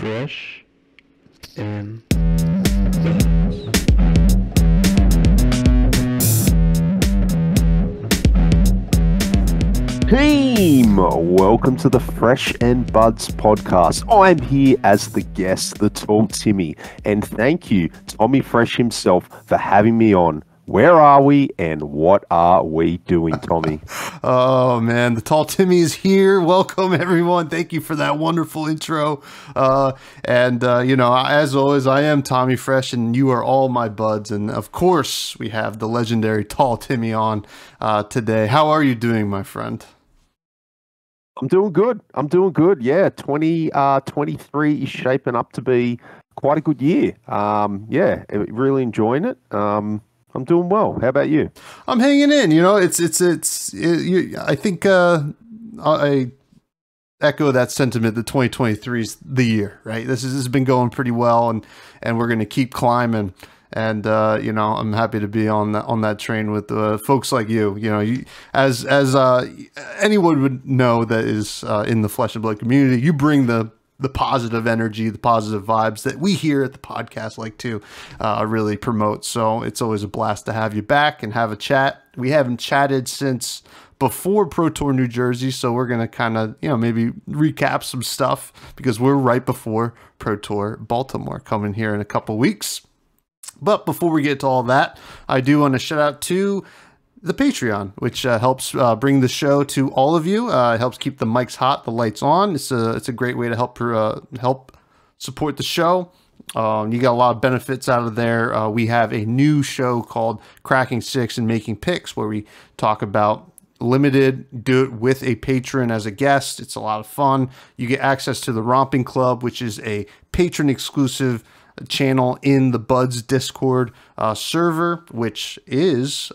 Fresh and Team, welcome to the Fresh and Buds podcast. I'm here as the guest, the Tall Timmy, and thank you, Tommy Fresh himself, for having me on. Where are we and what are we doing, Tommy? Oh, man, the Tall Timmy is here. Welcome, everyone. Thank you for that wonderful intro. As always, I am Tommy Fresh, and you are all my buds. And, of course, we have the legendary Tall Timmy on today. How are you doing, my friend? I'm doing good. Yeah, 2023 is shaping up to be quite a good year. Really enjoying it. I'm doing well. How about you? I'm hanging in. You know, I think I echo that sentiment that 2023 is the year, right? This has been going pretty well, and we're going to keep climbing. And I'm happy to be on that train with folks like you. You know, as anyone would know that is in the Flesh and Blood community, you bring the positive energy, the positive vibes that we here at the podcast like to really promote. So it's always a blast to have you back and have a chat. We haven't chatted since before Pro Tour New Jersey, so we're going to kind of, maybe recap some stuff because we're right before Pro Tour Baltimore coming here in a couple weeks. But before we get to all that, I do want to shout out to the Patreon, which helps bring the show to all of you. It helps keep the mics hot, the lights on. It's a great way to help support the show. You got a lot of benefits out of there. We have a new show called Cracking Six and Making Picks, where we talk about limited, do it with a patron as a guest. It's a lot of fun. You get access to the Romping Club, which is a patron exclusive channel in the Buds Discord server, which is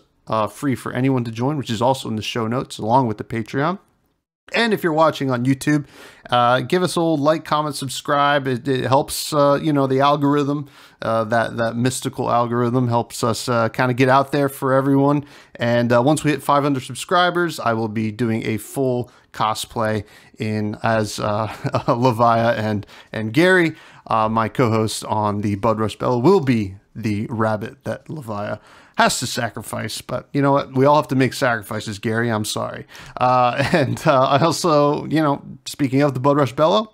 free for anyone to join, which is also in the show notes along with the Patreon. And if you're watching on YouTube, give us a little like, comment, subscribe. It helps, the algorithm, that mystical algorithm helps us kind of get out there for everyone. And once we hit 500 subscribers, I will be doing a full cosplay as Levia and Gary. My co-host on the Bud Rush Bella will be the rabbit that Levia has to sacrifice, but you know what? We all have to make sacrifices, Gary. I'm sorry. I also, speaking of the Bud Rush Bella,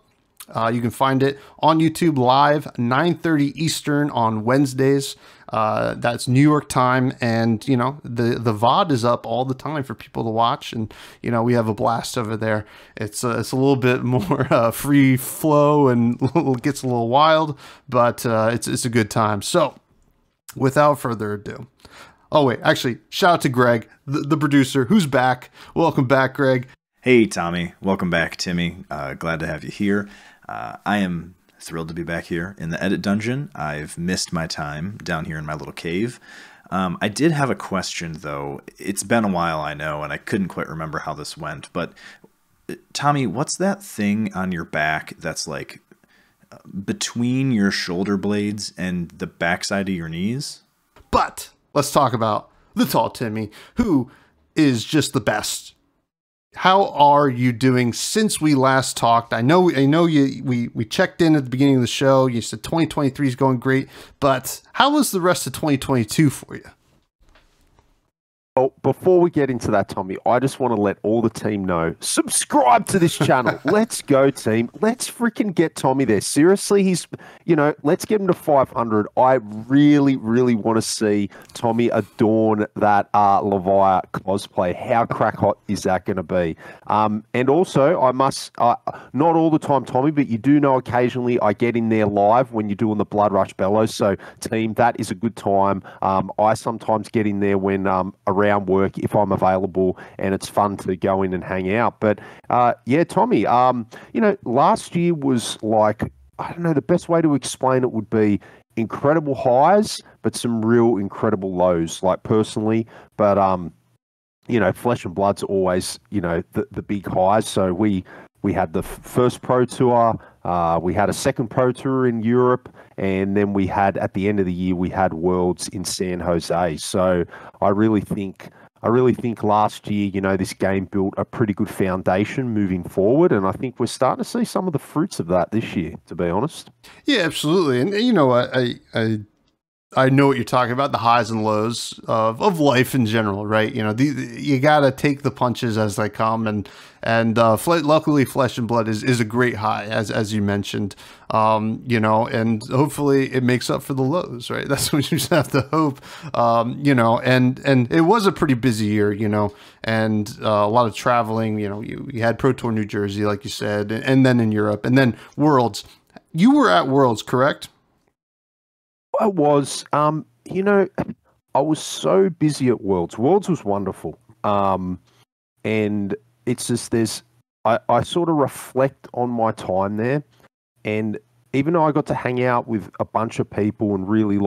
you can find it on YouTube live, 9:30 Eastern on Wednesdays. That's New York time, and the VOD is up all the time for people to watch, and we have a blast over there. It's a little bit more free flow and gets a little wild, but it's a good time. So, without further ado. Oh, wait, actually, shout out to Greg, the producer, who's back. Welcome back, Greg. Hey, Tommy. Welcome back, Timmy. Glad to have you here. I am thrilled to be back here in the edit dungeon. I've missed my time down here in my little cave. I did have a question, though. It's been a while, I know, and I couldn't quite remember how this went. But, Tommy, what's that thing on your back that's like between your shoulder blades and the backside of your knees? But let's talk about the Tall Timmy, who is just the best. How are you doing since we last talked? I know we checked in at the beginning of the show. You said 2023 is going great, but how was the rest of 2022 for you? Oh, before we get into that, Tommy, I just want to let all the team know, subscribe to this channel. Let's go, team. Let's freaking get Tommy there. Seriously, let's get him to 500. I really, really want to see Tommy adorn that Levia cosplay. How crack hot is that going to be? And also, I must, not all the time, Tommy, but you do know occasionally I get in there live when you're doing the Blood Rush Bellows. So, team, that is a good time. I sometimes get in there when around work if I'm available, and it's fun to go in and hang out. But Tommy, last year was like, I don't know, the best way to explain it would be incredible highs, but some real incredible lows, like personally. But Flesh and Blood's always, the big highs. So we had the first Pro Tour, we had a second Pro Tour in Europe, and then we had, at the end of the year, we had Worlds in San Jose. So I really think I really think last year, this game built a pretty good foundation moving forward, and I think we're starting to see some of the fruits of that this year, to be honest. Yeah, absolutely. And you know what? I know what you're talking about, the highs and lows of life in general, right? You got to take the punches as they come, and luckily Flesh and Blood is a great high, as you mentioned, and hopefully it makes up for the lows, right? That's what you just have to hope, and it was a pretty busy year, and a lot of traveling, you had Pro Tour New Jersey, like you said, and then in Europe, and then Worlds. You were at Worlds, correct? I was, I was so busy at Worlds. Worlds was wonderful. And it's just I sort of reflect on my time there. And even though I got to hang out with a bunch of people and really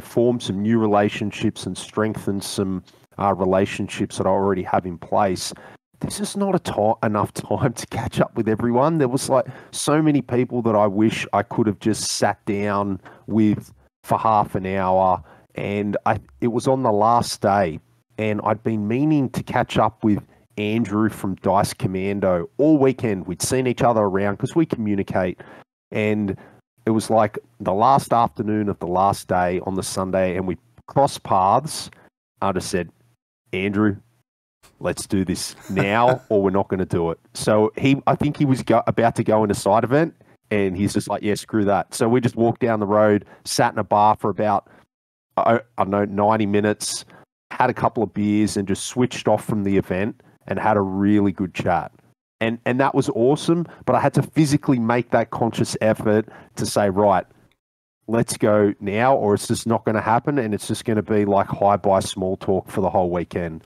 form some new relationships and strengthen some relationships that I already have in place, there's just not enough time to catch up with everyone. There was so many people that I wish I could have just sat down with for half an hour, and it was on the last day, and I'd been meaning to catch up with Andrew from Dice Commando all weekend. We'd seen each other around because we communicate, and it was like the last afternoon of the last day on the Sunday, and we crossed paths. I just said, Andrew, let's do this now or we're not going to do it. So I think he was about to go in a side event, and he's just like, yeah, screw that. So we just walked down the road, sat in a bar for about, I don't know, 90 minutes, had a couple of beers, and just switched off from the event and had a really good chat. And that was awesome, but I had to physically make that conscious effort to say, right, let's go now, or it's just not going to happen, and it's just going to be like hi-bye small talk for the whole weekend.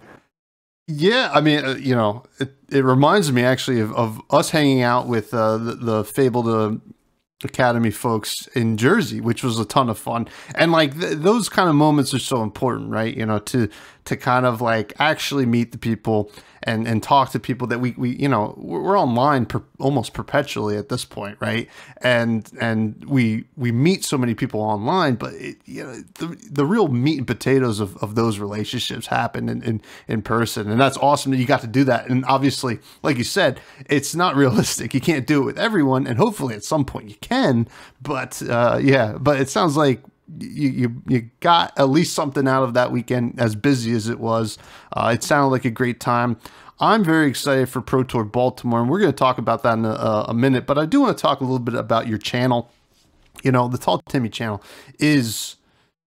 Yeah, I mean, it reminds me actually of us hanging out with the Fabled Academy folks in Jersey, which was a ton of fun. And those kind of moments are so important, right? To kind of actually meet the people and talk to people that we're online almost perpetually at this point, right? And we meet so many people online, but the real meat and potatoes of those relationships happen in person, and that's awesome that you got to do that. And obviously, like you said, it's not realistic. You can't do it with everyone, and hopefully at some point you can. But but it sounds like you got at least something out of that weekend, as busy as it was. It sounded like a great time. I'm very excited for Pro Tour Baltimore, and we're going to talk about that in a minute, but I do want to talk a little bit about your channel. The Tall Timmy channel is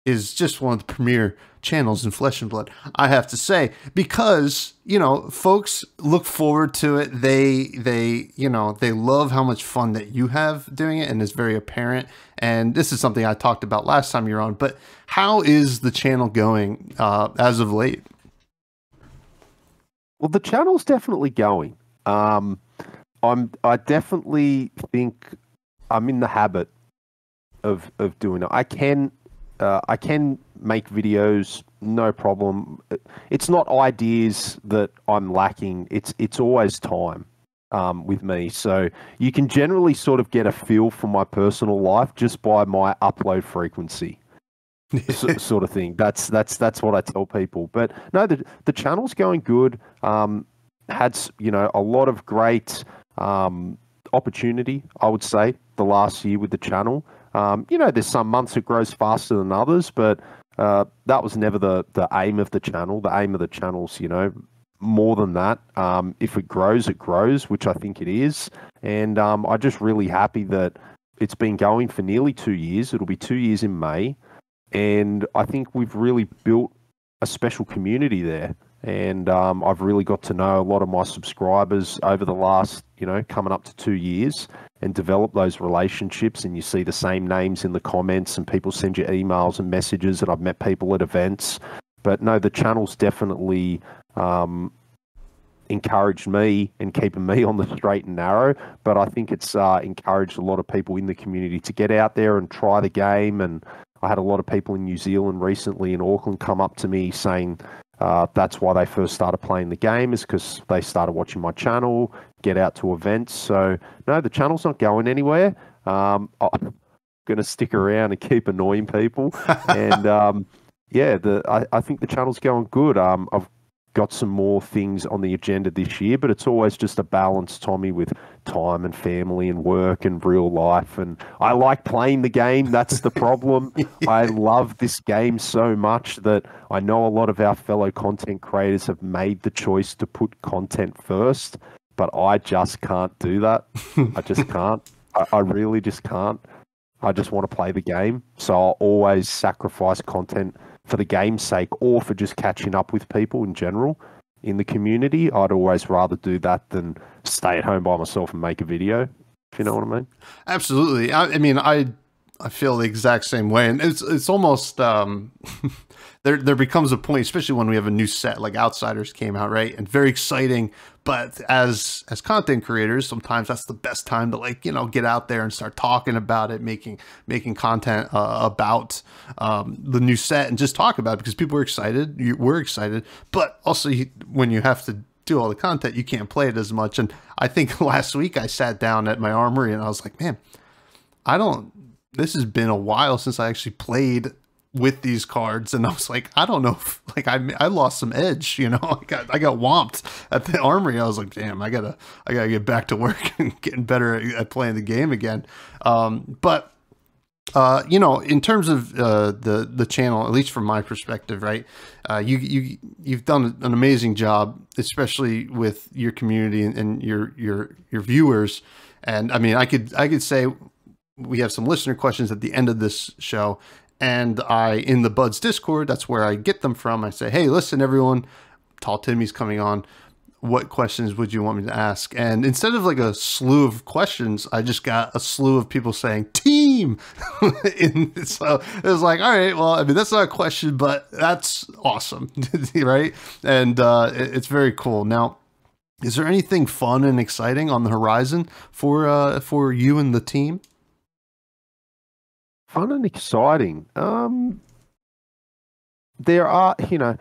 just one of the premier channels in Flesh and Blood, I have to say, because folks look forward to it. They love how much fun that you have doing it, and it's very apparent. And this is something I talked about last time you're on, but how is the channel going as of late? Well, the channel's definitely going. I definitely think I'm in the habit of doing it. I can make videos, no problem. It's not ideas that I'm lacking. It's always time with me. So you can generally sort of get a feel for my personal life just by my upload frequency. Sort of thing. That's what I tell people. But no, the channel's going good. Had a lot of great opportunity, I would say, the last year with the channel. There's some months it grows faster than others, but that was never the aim of the channel. The aim of the channel's, more than that. If it grows, which I think it is. And I'm just really happy that it's been going for nearly 2 years. It'll be 2 years in May. And I think we've really built a special community there. And I've really got to know a lot of my subscribers over the last, coming up to 2 years, and develop those relationships. And you see the same names in the comments, and people send you emails and messages, and I've met people at events. But no, the channel's definitely encouraged me and keeping me on the straight and narrow. But I think it's encouraged a lot of people in the community to get out there and try the game. And I had a lot of people in New Zealand recently, in Auckland, come up to me saying that's why they first started playing the game, is because they started watching my channel, get out to events. So no, the channel's not going anywhere. I'm going to stick around and keep annoying people. And I think the channel's going good. I've got some more things on the agenda this year, but it's always just a balance, Tommy, with time and family and work and real life. And I like playing the game. That's the problem. I love this game so much that I know a lot of our fellow content creators have made the choice to put content first, but I just can't do that. I just can't. I really just can't. I just want to play the game. So I'll always sacrifice content for the game's sake or for just catching up with people in general in the community. I'd always rather do that than stay at home by myself and make a video, if you know what I mean. Absolutely. I mean, I feel the exact same way. And it's almost, there becomes a point, especially when we have a new set, like Outsiders came out, right? And very exciting. But as content creators, sometimes that's the best time to, like, you know, get out there and start talking about it, making content about the new set and just talk about it because people are excited. We're excited. But also when you have to do all the content, you can't play it as much. And I think last week I sat down at my armory and I was like, man, this has been a while since I actually played with these cards, and I was like, I don't know if, like, I lost some edge, you know. I got whomped at the armory. I was like, damn, I gotta get back to work and getting better at playing the game again. But you know, in terms of the channel, at least from my perspective, right? You've done an amazing job, especially with your community and your viewers. And I mean, I could say we have some listener questions at the end of this show. And in the Buds Discord, that's where I get them from. I say, hey, listen, everyone, Tall Timmy's coming on. What questions would you want me to ask? And instead of like a slew of questions, I just got a slew of people saying team. And so it was like, all right, well, I mean, that's not a question, but that's awesome, right? And it's very cool. Now, is there anything fun and exciting on the horizon for you and the team? Fun and exciting. There are, you know,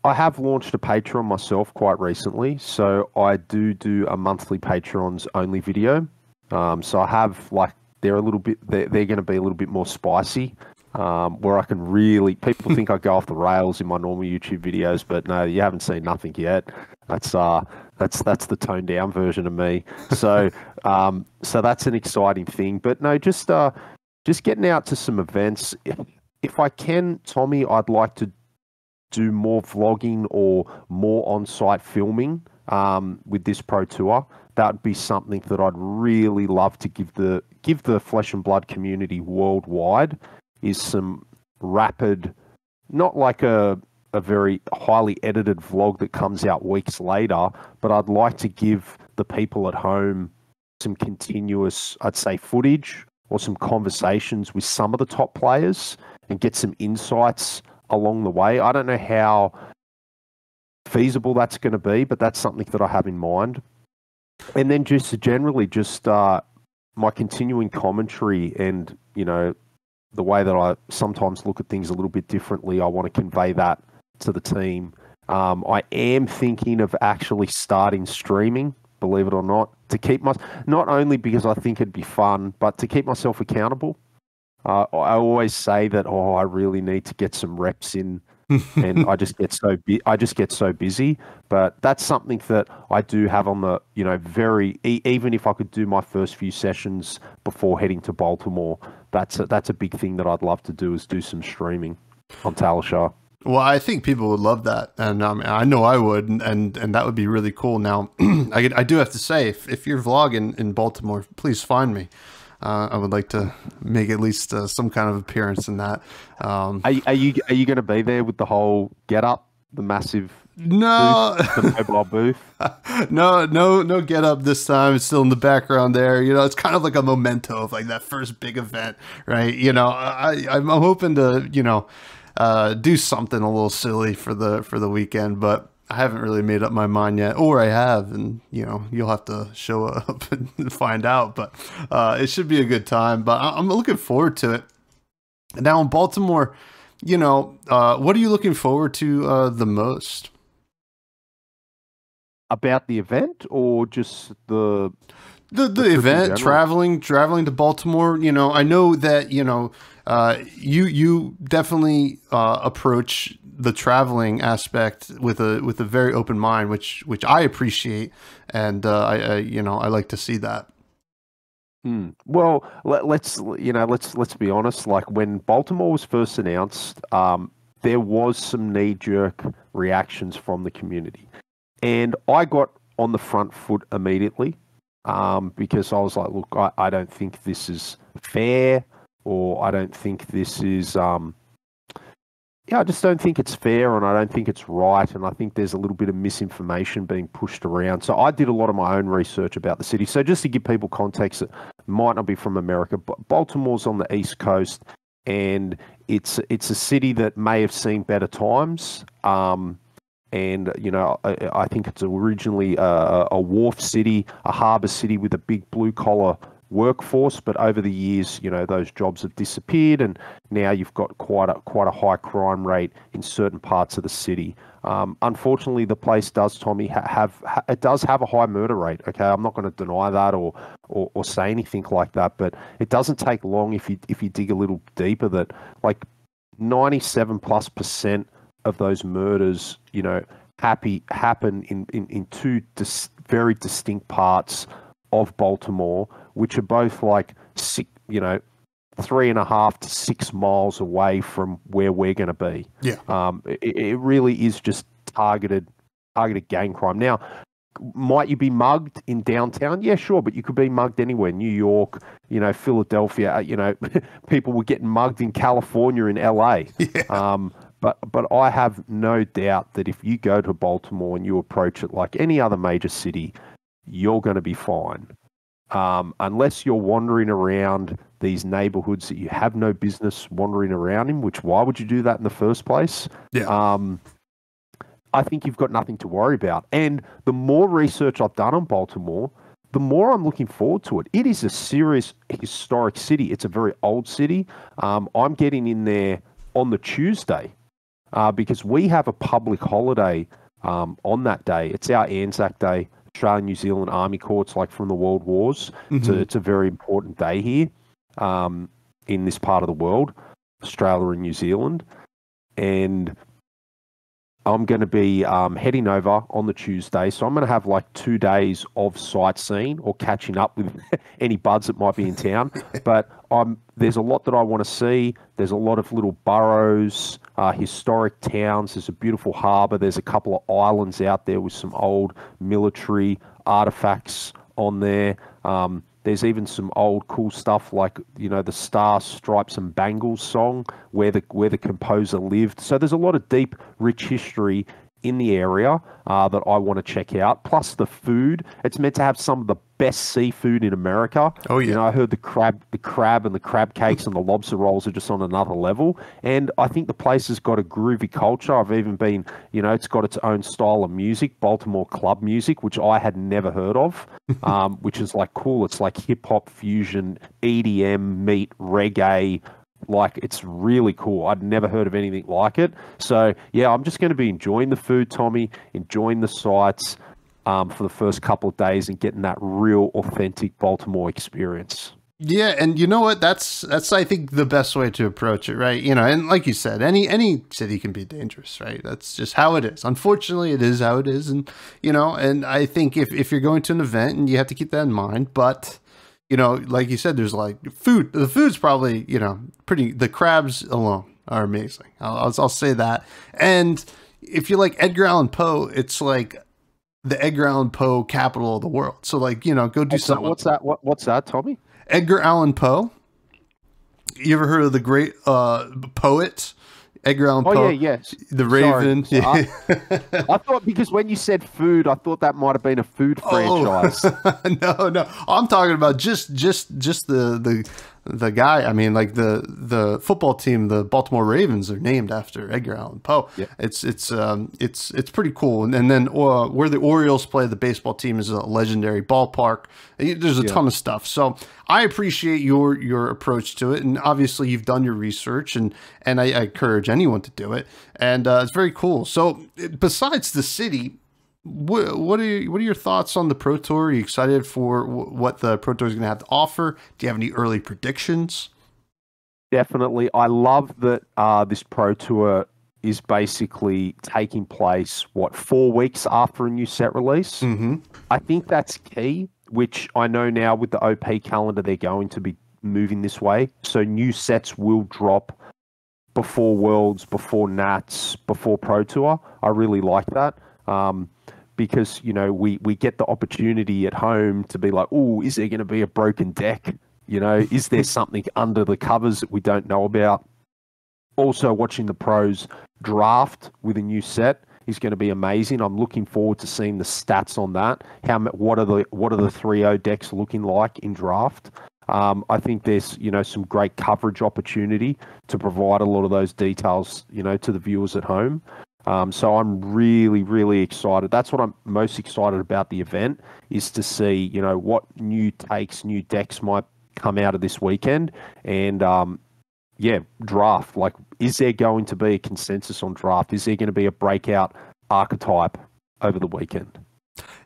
I have launched a Patreon myself quite recently, so I do a monthly Patreons only video. So I have, like, they're going to be a little bit more spicy, where I can really, people think I go off the rails in my normal YouTube videos, but no, you haven't seen nothing yet. That's the toned down version of me. So, so that's an exciting thing, but no, just getting out to some events. If I can, Tommy, I'd like to do more vlogging or more on-site filming with this Pro Tour. That would be something that I'd really love to give the Flesh and Blood community worldwide, is some rapid, not like a very highly edited vlog that comes out weeks later, but I'd like to give the people at home some continuous, I'd say, footage or some conversations with some of the top players and get some insights along the way. I don't know how feasible that's going to be, but that's something that I have in mind. And then just generally my continuing commentary and, you know, the way that I sometimes look at things a little bit differently, I want to convey that to the team. I am thinking of actually starting streaming, believe it or not, to keep not only because I think it'd be fun, but to keep myself accountable. I always say that, I really need to get some reps in, and I just get so busy. But that's something that I do have on the, you know, even if I could do my first few sessions before heading to Baltimore, that's a big thing that I'd love to do, is do some streaming on Talishar. Well, I think people would love that, and I know I would, and that would be really cool. Now, I do have to say, if you're vlogging in Baltimore, please find me. I would like to make at least some kind of appearance in that. Are you going to be there with the whole get up, the massive no booth, the mobile booth? No get up this time. It's still in the background there. You know, it's kind of like a memento of like that first big event, right? You know, I'm hoping to, you know, do something a little silly for the weekend, but I haven't really made up my mind yet, or I have, and you know, you'll have to show up and find out. But it should be a good time. But I'm looking forward to it. Now in Baltimore, you know, what are you looking forward to the most? About the event, or just the event, traveling to Baltimore? You know, I know that, you know, You definitely approach the traveling aspect with a very open mind, which I appreciate, and I like to see that. Well, let's be honest. Like when Baltimore was first announced, there was some knee-jerk reactions from the community, and I got on the front foot immediately because I was like, look, I don't think this is fair, or I don't think this is yeah, I just don't think it's fair, and I don't think it's right, and I think there's a little bit of misinformation being pushed around. So I did a lot of my own research about the city. So just to give people context that might not be from America, but Baltimore's on the East Coast, and it's a city that may have seen better times. And I think it's originally a wharf city, a harbour city with a big blue collar workforce, but over the years, those jobs have disappeared, and now you've got quite a high crime rate in certain parts of the city. Unfortunately, the place does, Tommy, it does have a high murder rate. Okay, I'm not going to deny that or say anything like that, but it doesn't take long if you dig a little deeper that like 97+% of those murders, happen in two very distinct parts of Baltimore, which are both like 3.5 to 6 miles away from where we're going to be. Yeah. It really is just targeted gang crime. Now, might you be mugged in downtown? Yeah, sure, but you could be mugged anywhere. New York, Philadelphia. People were getting mugged in California, in LA. Yeah. But I have no doubt that if you go to Baltimore and you approach it like any other major city, you're going to be fine. Unless you're wandering around these neighborhoods that you have no business wandering around in, which why would you do that in the first place? Yeah. I think you've got nothing to worry about. And the more research I've done on Baltimore, the more I'm looking forward to it. It is a serious historic city. It's a very old city. I'm getting in there on the Tuesday because we have a public holiday on that day. It's our Anzac Day. Australian New Zealand Army Corps, like from the World Wars. Mm-hmm. It's a very important day here in this part of the world, Australia and New Zealand. And I'm going to be heading over on the Tuesday. So I'm going to have like 2 days of sightseeing or catching up with any buds that might be in town. But there's a lot that I want to see. There's a lot of little boroughs, historic towns. There's a beautiful harbour. There's a couple of islands out there with some old military artifacts on there. There's even some old cool stuff like, the Star, Stripes and Bangles song where the composer lived. So there's a lot of deep, rich history in the area that I want to check out. Plus the food. It's meant to have some of the best seafood in America. Oh yeah. I heard the crab and the crab cakes and the lobster rolls are just on another level. And I think the place has got a groovy culture. I've even been, it's got its own style of music, Baltimore club music, which I had never heard of, which is like cool. It's like hip hop fusion, EDM meet reggae. Like, it's really cool. I'd never heard of anything like it. So, yeah, I'm just going to be enjoying the food, Tommy, enjoying the sights for the first couple of days and getting that real, authentic Baltimore experience. Yeah, and you know what? That's I think the best way to approach it, right? And like you said, any city can be dangerous, right? That's just how it is. Unfortunately, it is how it is, and and I think if you're going to an event, and you have to keep that in mind, but like you said, there's like food. The food's probably, pretty, the crabs alone are amazing. I'll say that. And if you like Edgar Allan Poe, it's like the Edgar Allan Poe capital of the world. So like, go do something. What's that? What's that, Tommy? Edgar Allan Poe. You ever heard of the great poet? Edgar Allan Poe. Oh, yeah, yes. The Raven. So I thought, because when you said food, I thought that might have been a food franchise. No. I'm talking about just the guy. I mean, like the football team, the Baltimore Ravens, are named after Edgar Allan Poe. Yeah. It's pretty cool. And then where the Orioles play, the baseball team, is a legendary ballpark. There's a ton of stuff. So I appreciate your approach to it, and obviously you've done your research, and I encourage anyone to do it. And it's very cool. So besides the city, what are your thoughts on the Pro Tour? Are you excited for what the Pro Tour is going to have to offer? Do you have any early predictions? Definitely. I love that this Pro Tour is basically taking place, 4 weeks after a new set release? Mm-hmm. I think that's key, which I know now with the OP calendar, they're going to be moving this way. So new sets will drop before Worlds, before Nats, before Pro Tour. I really like that. Because, we get the opportunity at home to be like, oh, is there going to be a broken deck? Is there something under the covers that we don't know about? Also, watching the pros draft with a new set is going to be amazing. I'm looking forward to seeing the stats on that. What are the 3.0 decks looking like in draft? I think there's some great coverage opportunity to provide a lot of those details to the viewers at home. So I'm really, really excited. That's what I'm most excited about the event, is to see what new takes, new decks might come out of this weekend, and draft. Like, is there going to be a consensus on draft? Is there going to be a breakout archetype over the weekend?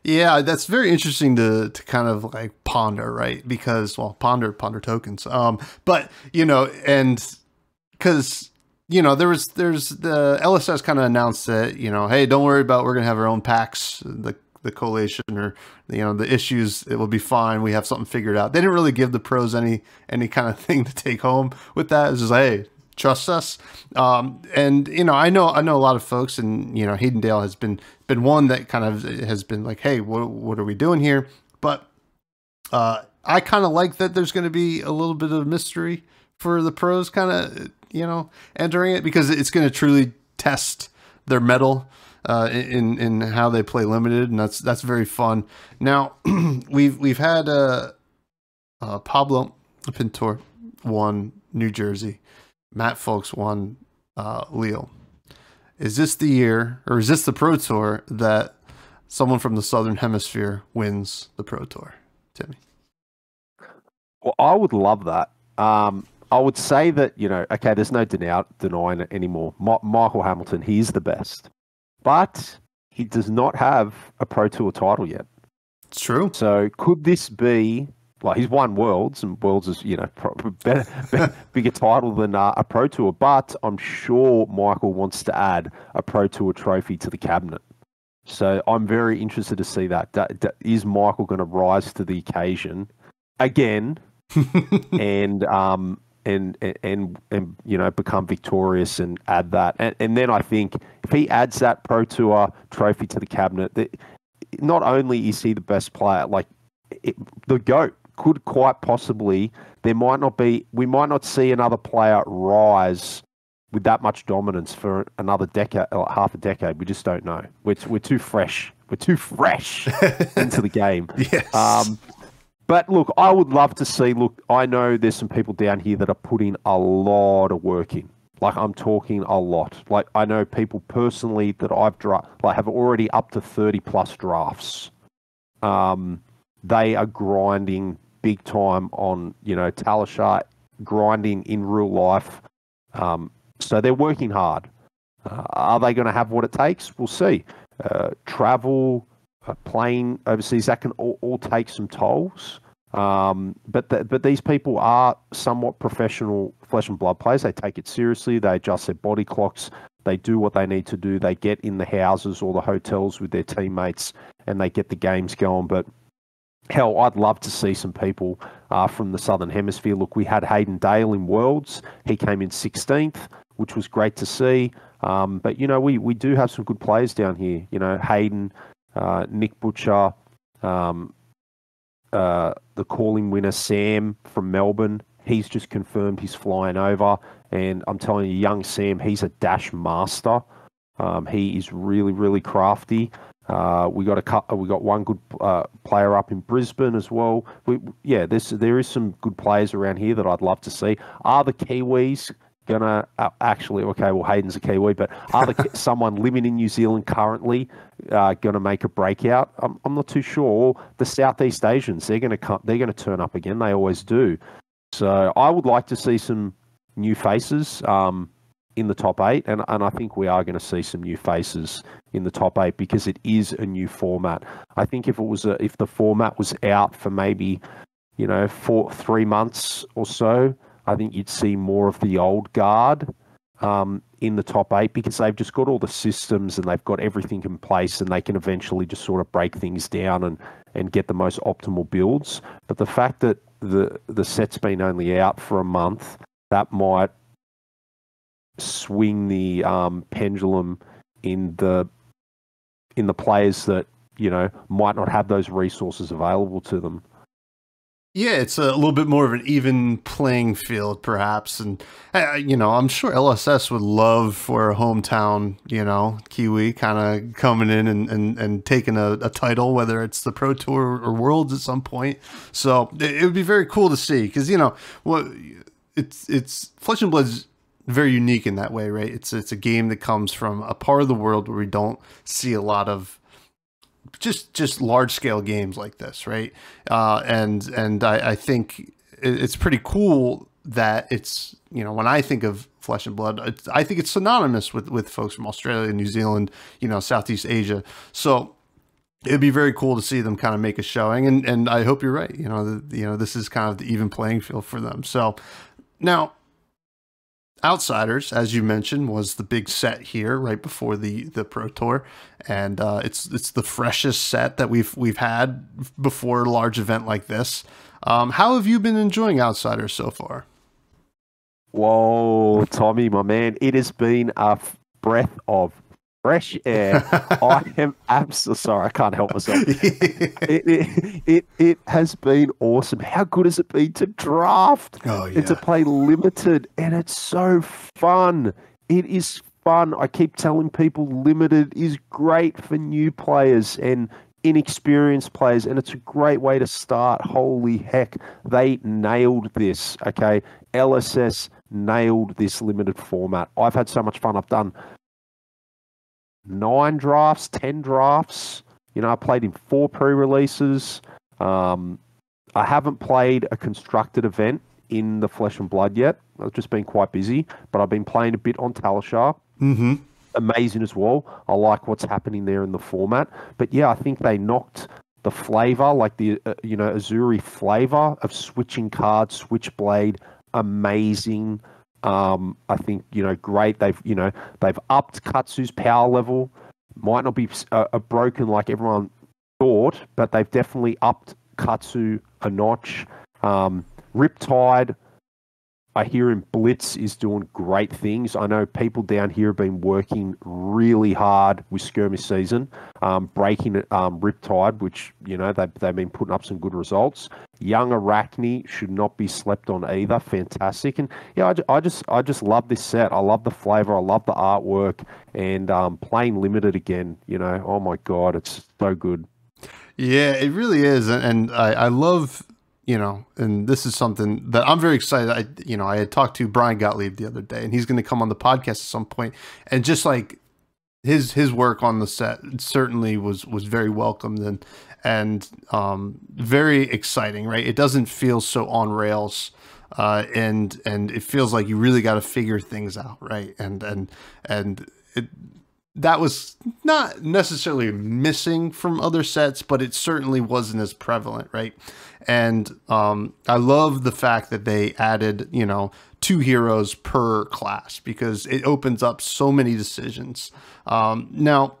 Yeah, that's very interesting to kind of like ponder, right? Because, well, ponder tokens. But and because there's the LSS kind of announced that hey, don't worry about, we're gonna have our own packs, the collation, or the issues, it will be fine. We have something figured out. They didn't really give the pros any kind of thing to take home with that. It's just, hey, trust us. And I know a lot of folks, and Haydendale has been one that kind of has been like, hey, what are we doing here? But I kind of like that there's going to be a little bit of mystery for the pros, kind of entering it, because it's going to truly test their mettle in how they play limited, and that's very fun. Now we've had Pablo Pintor won New Jersey, Matt Folks won Leo. Is this the year, or is this the Pro Tour that someone from the Southern Hemisphere wins the Pro Tour, Timmy? Well, I would love that. I would say that, okay, there's no denying it anymore. Michael Hamilton, he is the best. But he does not have a Pro Tour title yet. It's true. So could this be, like, he's won Worlds, and Worlds is, bigger title than a Pro Tour. But I'm sure Michael wants to add a Pro Tour trophy to the cabinet. So I'm very interested to see that. Is Michael going to rise to the occasion again and become victorious and add that? And then I think if he adds that Pro Tour trophy to the cabinet, not only is he the best player, the GOAT could quite possibly, we might not see another player rise with that much dominance for another decade, or half a decade. We just don't know. We're too fresh. We're too fresh into the game. Yes. But look, I would love to see, I know there's some people down here that are putting a lot of work in. Like, I'm talking a lot. Like, I know people personally that I've have already up to 30 plus drafts. They are grinding big time on, Talishar, grinding in real life. So they're working hard. Are they going to have what it takes? We'll see. Travel, playing overseas, that can all take some tolls. But these people are somewhat professional flesh and blood players. They take it seriously. They adjust their body clocks. They do what they need to do. They get in the houses or the hotels with their teammates, and they get the games going. But hell, I'd love to see some people from the Southern Hemisphere. Look, we had Hayden Dale in Worlds. He came in 16th, which was great to see. But, we do have some good players down here. Hayden, Nick Butcher, the calling winner, Sam from Melbourne. He's just confirmed he's flying over. And I'm telling you, young Sam, he's a dash master. He is really, really crafty. We got one good player up in Brisbane as well. There is some good players around here that I'd love to see. Are the Kiwis gonna actually? Okay, well, Hayden's a Kiwi, but are someone living in New Zealand currently gonna make a breakout? I'm not too sure. The Southeast Asians, they're gonna turn up again. They always do. So I would like to see some new faces in the top 8, and I think we are going to see some new faces in the top 8 because it is a new format. I think if the format was out for maybe 3 months or so, I think you'd see more of the old guard in the top 8 because they've just got all the systems and they've got everything in place and they can eventually just sort of break things down and get the most optimal builds. But the fact that the set's been only out for a month, that might swing the pendulum in the players that, you know, might not have those resources available to them. Yeah, it's a little bit more of an even playing field, perhaps. And, you know, I'm sure LSS would love for a hometown, you know, Kiwi kind of coming in and taking a title, whether it's the Pro Tour or Worlds at some point. So it would be very cool to see because, you know, it's Flesh and Blood's very unique in that way, right? It's a game that comes from a part of the world where we don't see a lot of just large scale games like this, right? And I think it's pretty cool that it's, you know, when I think of Flesh and Blood, I think it's synonymous with folks from Australia, New Zealand, you know, Southeast Asia. So it'd be very cool to see them kind of make a showing, and I hope you're right. You know, this is kind of the even playing field for them. So now, Outsiders, as you mentioned, was the big set here right before the Pro Tour, and it's the freshest set that we've had before a large event like this. How have you been enjoying Outsiders so far? Whoa, Tommy, my man, it has been a breath of fresh air. I am absolutely sorry, I can't help myself. It has been awesome. How good has it been to draft and to play limited? And it's so fun. It is fun. I keep telling people limited is great for new players and inexperienced players, and it's a great way to start. Holy heck, they nailed this. Okay, LSS nailed this limited format. I've had so much fun. I've done 9 drafts, 10 drafts. You know, I played in 4 pre-releases. I haven't played a constructed event in the Flesh and Blood yet. I've just been quite busy, but I've been playing a bit on Talishar. Mm-hmm. Amazing as well. I like what's happening there in the format. But yeah, I think they knocked the flavor, like the Azuri flavor of switching cards, Switchblade, amazing. I think, you know, great. They've upped Katsu's power level. Might not be broken like everyone thought, but they've definitely upped Katsu a notch. Riptide, I hear him Blitz is doing great things. I know people down here have been working really hard with skirmish season, breaking Riptide, which, you know, they've been putting up some good results. Young Arachne should not be slept on either. Fantastic. And yeah, I just love this set. I love the flavor. I love the artwork, and playing limited again, you know, oh my God, it's so good. Yeah, it really is. And I love, you know, and this is something that I'm very excited. I had talked to Brian Gottlieb the other day, and he's going to come on the podcast at some point, and just like his work on the set certainly was very welcomed and very exciting, right? It doesn't feel so on rails, and it feels like you really got to figure things out, right? And that was not necessarily missing from other sets, but it certainly wasn't as prevalent, right? And I love the fact that they added, you know, 2 heroes per class, because it opens up so many decisions. Now,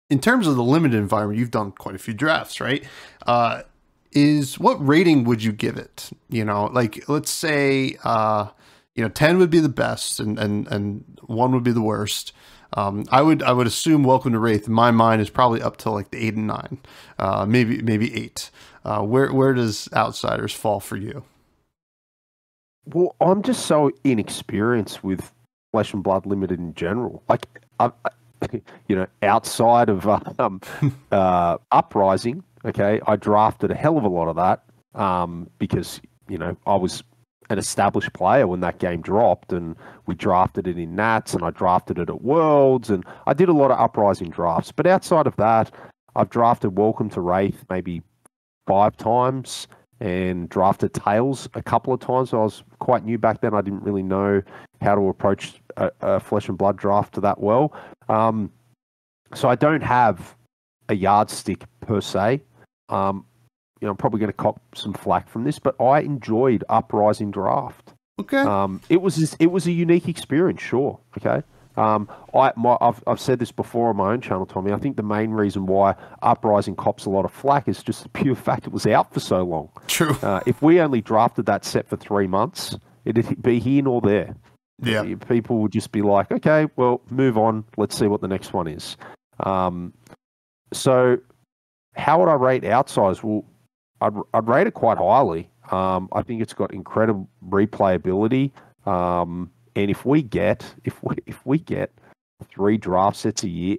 in terms of the limited environment, you've done quite a few drafts, right? What rating would you give it? You know, like, let's say, 10 would be the best and 1 would be the worst. I would assume Welcome to Wraith in my mind is probably up to like the 8 and 9, maybe 8. Where does Outsiders fall for you? Well, I'm just so inexperienced with Flesh and Blood Limited in general. Like, outside of Uprising, okay, I drafted a hell of a lot of that because, you know, I was an established player when that game dropped, and we drafted it in Nats, and I drafted it at Worlds, and I did a lot of Uprising drafts. But outside of that, I've drafted Welcome to Wraith maybe 5 times and drafted Tails a couple of times. I was quite new back then. I didn't really know how to approach a Flesh and Blood draft that well. So I don't have a yardstick per se. I'm probably going to cop some flack from this, but I enjoyed Uprising Draft. Okay. It was a unique experience, sure. Okay. I've said this before on my own channel, Tommy. I think the main reason why Uprising cops a lot of flack is just the pure fact it was out for so long. True. If we only drafted that set for 3 months, it'd be here nor there. Yeah. People would just be like, okay, well, move on. Let's see what the next one is. So how would I rate Outsiders? Well, I'd rate it quite highly. I think it's got incredible replayability. And if we get 3 draft sets a year,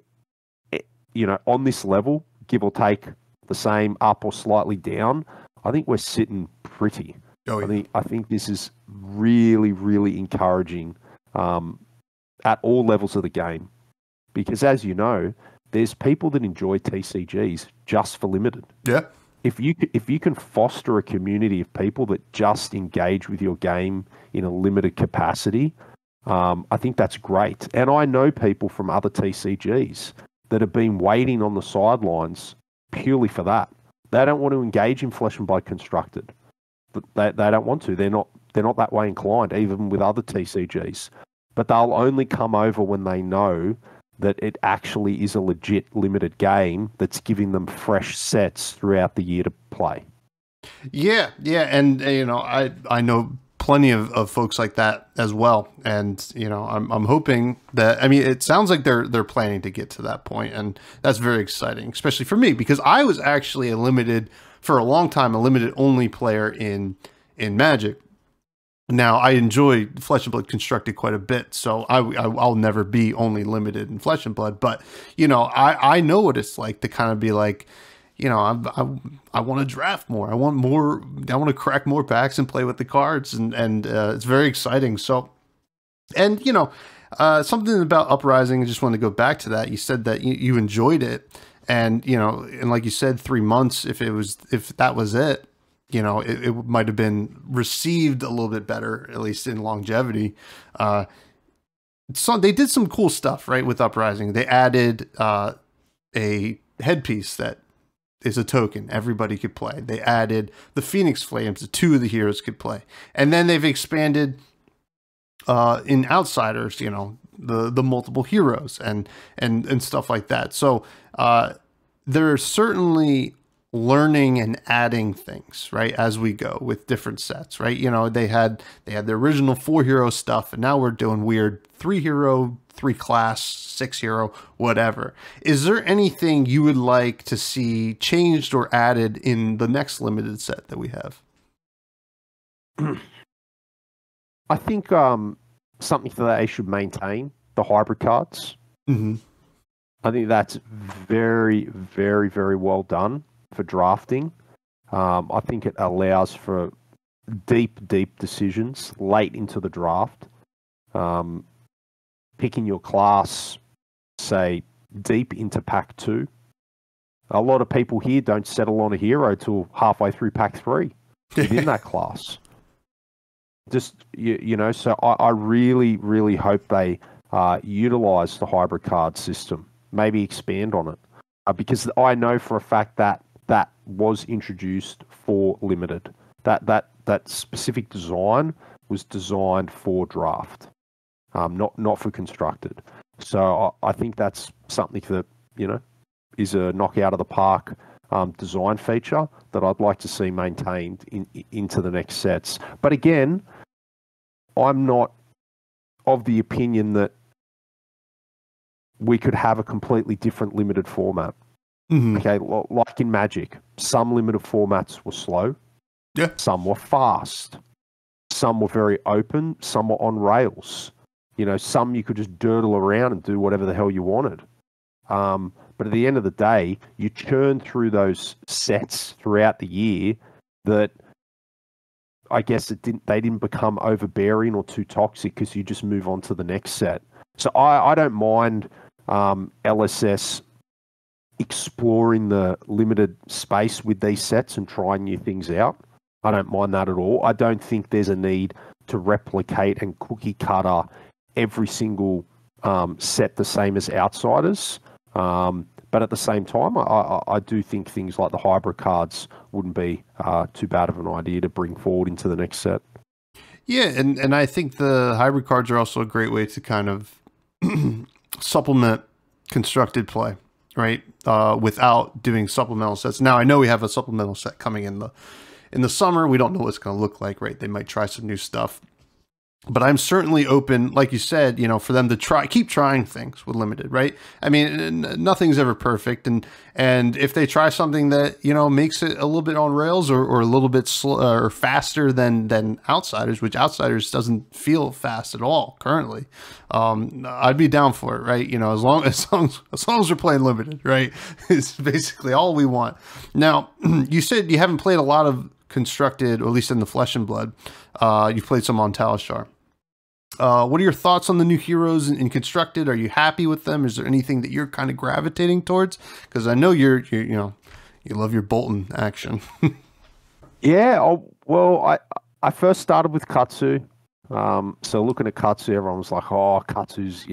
on this level, give or take the same, up or slightly down, I think we're sitting pretty. Oh, yeah. I think this is really, really encouraging at all levels of the game, because as you know, there's people that enjoy TCGs just for limited. Yeah. If you can foster a community of people that just engage with your game in a limited capacity, I think that's great. And I know people from other TCGs that have been waiting on the sidelines purely for that. They don't want to engage in Flesh and Blood Constructed. They don't want to. They're not that way inclined, even with other TCGs. But they'll only come over when they know that it actually is a legit limited game that's giving them fresh sets throughout the year to play. Yeah, and I know plenty of folks like that as well, and I'm hoping that, I mean, it sounds like they're planning to get to that point, and that's very exciting, especially for me, because I was actually for a long time a limited only player in Magic. Now, I enjoy Flesh and Blood Constructed quite a bit, so I'll never be only limited in Flesh and Blood. But, I know what it's like to kind of be like, I want to draft more. I want to crack more packs and play with the cards, and it's very exciting. So, and, something about Uprising, I just want to go back to that. You said that you enjoyed it, and, and like you said, 3 months, if that was it, it might have been received a little bit better, at least in longevity. So they did some cool stuff, right, with Uprising. They added a headpiece that is a token everybody could play. They added the Phoenix Flames that 2 of the heroes could play. And then they've expanded in Outsiders, the multiple heroes and stuff like that. So they're certainly learning and adding things, right, as we go with different sets, right? They had the original 4 hero stuff, and now we're doing weird 3 hero, 3 class, 6 hero, whatever. Is there anything you would like to see changed or added in the next limited set that we have? I think something that they should maintain, the hybrid cards. Mm-hmm. I think that's very, very, very well done for drafting. I think it allows for deep decisions late into the draft. Picking your class, say, deep into pack 2. A lot of people here don't settle on a hero till halfway through pack 3 within that class. Just, so I really, really hope they utilize the hybrid card system, maybe expand on it. Because I know for a fact that was introduced for limited. That specific design was designed for draft, not for constructed. So I think that's something that is a knockout of the park design feature that I'd like to see maintained into the next sets. But again, I'm not of the opinion that we could have a completely different limited format. Mm-hmm. Okay, like in Magic, some limited formats were slow. Yeah. Some were fast. Some were very open. Some were on rails. Some you could just dirtle around and do whatever the hell you wanted. But at the end of the day, you churn through those sets throughout the year that I guess they didn't become overbearing or too toxic because you just move on to the next set. So I don't mind LSS exploring the limited space with these sets and trying new things out. I don't mind that at all. I don't think there's a need to replicate and cookie cutter every single set the same as Outsiders. But at the same time, I do think things like the hybrid cards wouldn't be too bad of an idea to bring forward into the next set. Yeah, and I think the hybrid cards are also a great way to kind of supplement constructed play, right? Without doing supplemental sets. Now I know we have a supplemental set coming in the summer. We don't know what it's going to look like, right? They might try some new stuff. But I'm certainly open, like you said, for them to keep trying things with limited, right? I mean, nothing's ever perfect, and if they try something that makes it a little bit on rails or a little bit or faster than Outsiders, which Outsiders doesn't feel fast at all currently, I'd be down for it, right? As long as we're playing limited, right? It's basically all we want. Now, you said you haven't played a lot of constructed, or at least in the Flesh and Blood. You've played some on Talishar. What are your thoughts on the new heroes in constructed? Are you happy with them? Is there anything that you're kind of gravitating towards? Because I know you love your Bolton action. Yeah, I first started with Katsu. So looking at Katsu, everyone was like, "Oh, Katsu's,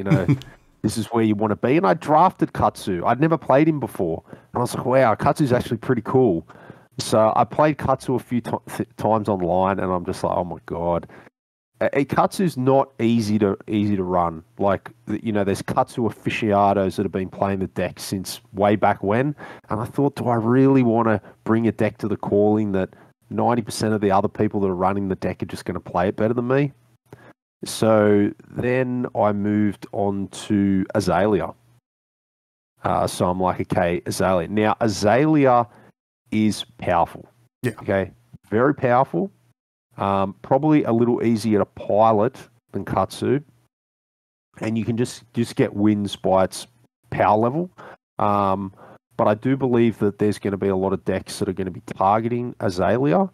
this is where you want to be." And I drafted Katsu. I'd never played him before, and I was like, "Wow, Katsu's actually pretty cool." So I played Katsu a few times online, and I'm just like, "Oh my god." Katsu's not easy to run. Like, there's Katsu aficionados that have been playing the deck since way back when. And I thought, do I really want to bring a deck to the calling that 90% of the other people that are running the deck are just going to play it better than me? So then I moved on to Azalea. So I'm like, okay, Azalea. Now, Azalea is powerful. Yeah. Okay. Very powerful. Probably a little easier to pilot than Katsu, and you can just get wins by its power level. But I do believe that there's going to be a lot of decks that are going to be targeting Azalea.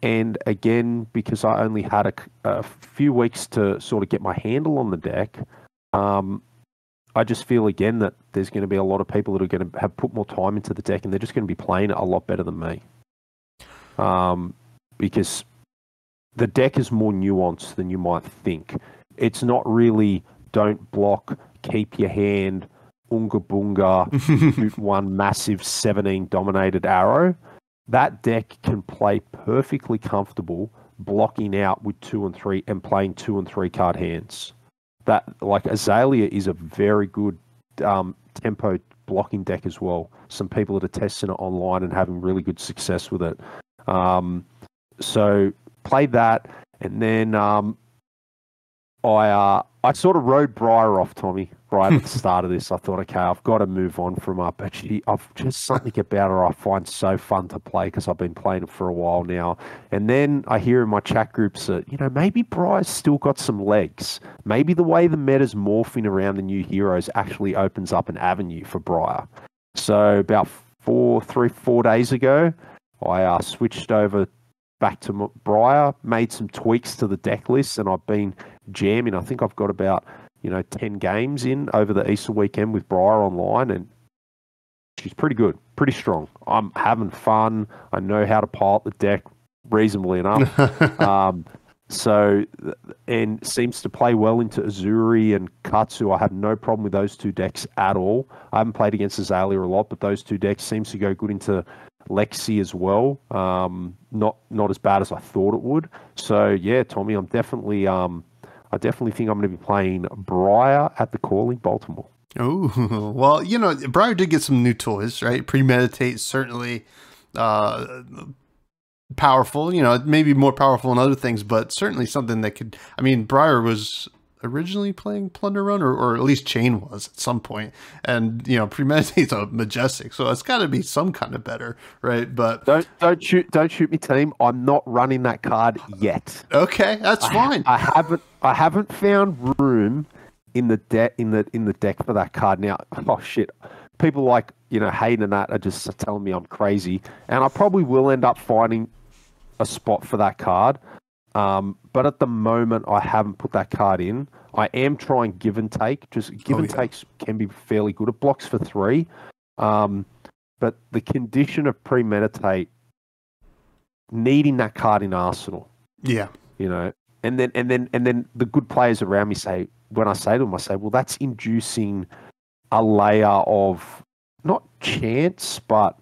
And again, because I only had a few weeks to sort of get my handle on the deck, I just feel again that there's going to be a lot of people that are going to have put more time into the deck, and they're just going to be playing it a lot better than me. Because the deck is more nuanced than you might think. It's not really don't block, keep your hand, unga bunga, shoot one massive 17 dominated arrow. That deck can play perfectly comfortable blocking out with 2 and 3 and playing 2 and 3 card hands. That, like, Azalea is a very good tempo blocking deck as well. Some people that are testing it online and having really good success with it. So played that, and then I sort of rode Briar off, Tommy, right at the start of this. I thought, okay, I've got to move on from her, but I've just something about her I find so fun to play because I've been playing it for a while now. And then I hear in my chat groups that, maybe Briar's still got some legs. Maybe the way the meta's morphing around the new heroes actually opens up an avenue for Briar. So about 4 days ago, I switched over back to Briar, made some tweaks to the deck list, and I've been jamming. I think I've got about 10 games in over the Easter weekend with Briar online, and she's pretty good, pretty strong. I'm having fun. I know how to pilot the deck reasonably enough. And seems to play well into Azuri and Katsu. I have no problem with those two decks at all. I haven't played against Azalea a lot, but those two decks seems to go good into Lexi as well. Not as bad as I thought it would. So yeah, Tommy, I'm definitely I definitely think I'm going to be playing Briar at the calling Baltimore. Oh, well, Briar did get some new toys, right? Premeditate, certainly powerful, maybe more powerful than other things, but certainly something that could, Briar was originally playing Plunder Run, or at least Chain was at some point, and Premeditate's a Majestic, so it's got to be some kind of better, right? But don't shoot me, team. I'm not running that card yet. Okay, that's fine. I haven't found room in the deck for that card now. Oh shit, people like hating that are just telling me I'm crazy, and I probably will end up finding a spot for that card. But at the moment, I haven't put that card in. I am trying Give and Take. Just Give and Takes can be fairly good. It blocks for 3. But the condition of Premeditate, needing that card in Arsenal. Yeah. And then the good players around me say, when I say to them, I say, well, that's inducing a layer of not chance, but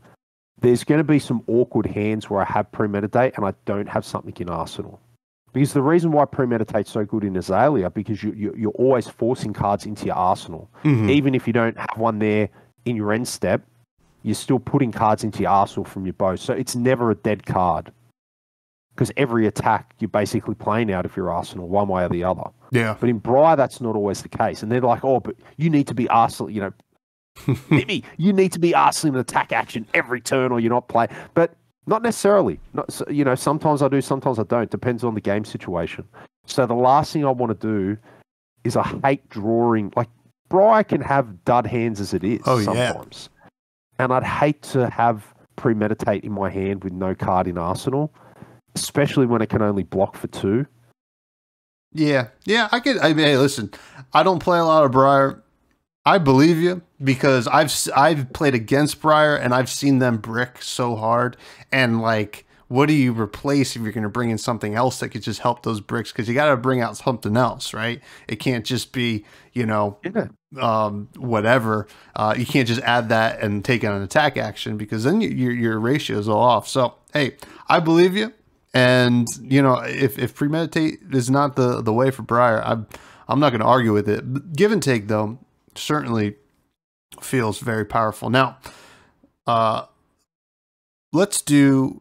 there's going to be some awkward hands where I have Premeditate and I don't have something in Arsenal. Because the reason why Premeditate's so good in Azalea, because you're always forcing cards into your arsenal. Even if you don't have one there in your end step, you're still putting cards into your arsenal from your bow. So it's never a dead card. Because every attack, you're basically playing out of your arsenal one way or the other. Yeah. But in Briar, that's not always the case. And they're like, oh, but you need to be arsenal, you know, Timmy, you need to be arsenaling an attack action every turn or you're not playing. But not necessarily. Not, you know, sometimes I do, sometimes I don't. Depends on the game situation. So the last thing I want to do is I hate drawing. Like, Briar can have dud hands as it is sometimes. And I'd hate to have Premeditate in my hand with no card in arsenal, especially when it can only block for 2. Yeah. I mean, hey, listen, I don't play a lot of Briar. I believe you because I've played against Briar and I've seen them brick so hard. And like, what do you replace if you're going to bring in something else that could just help those bricks? Because you got to bring out something else, right? It can't just be, you know, whatever. You can't just add that and take an attack action because then your ratios are off. So hey, I believe you. And you know, if Premeditate is not the way for Briar, I'm not going to argue with it. Give and Take though certainly feels very powerful. Now, let's do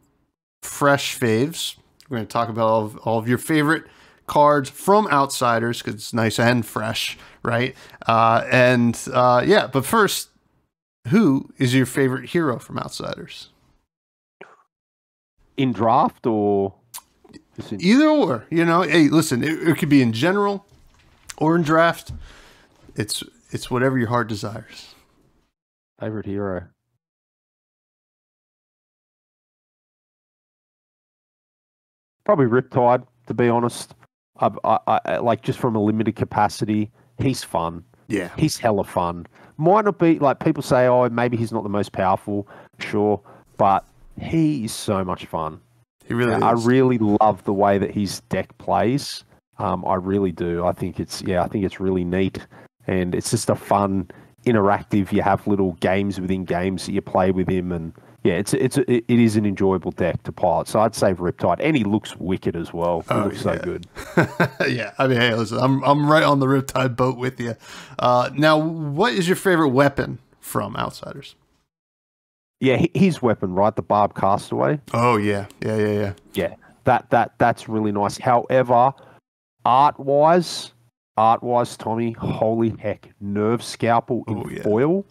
fresh faves. We're going to talk about all of your favorite cards from Outsiders because it's nice and fresh, right? Yeah, but first, who is your favorite hero from Outsiders? In draft or either or, you know, hey, listen, it could be in general or in draft. It's whatever your heart desires. Favorite hero. Probably Riptide, to be honest. I like, just from a limited capacity, he's fun. Yeah. He's hella fun. Might not be, like, people say, oh, maybe he's not the most powerful. Sure. But he is so much fun. He really is. I really love the way that his deck plays. I really do. I think it's really neat. And it's just a fun, interactive, you have little games within games that you play with him. And yeah, it is an enjoyable deck to pilot. So I'd say Riptide. And he looks wicked as well. He looks so good. Yeah. I mean, hey, listen, I'm right on the Riptide boat with you. Now, what is your favorite weapon from Outsiders? Yeah, his weapon, right? The Barb Castaway. Oh, yeah. Yeah, that's really nice. However, art-wise, Tommy, holy heck, Nerve Scalpel in foil.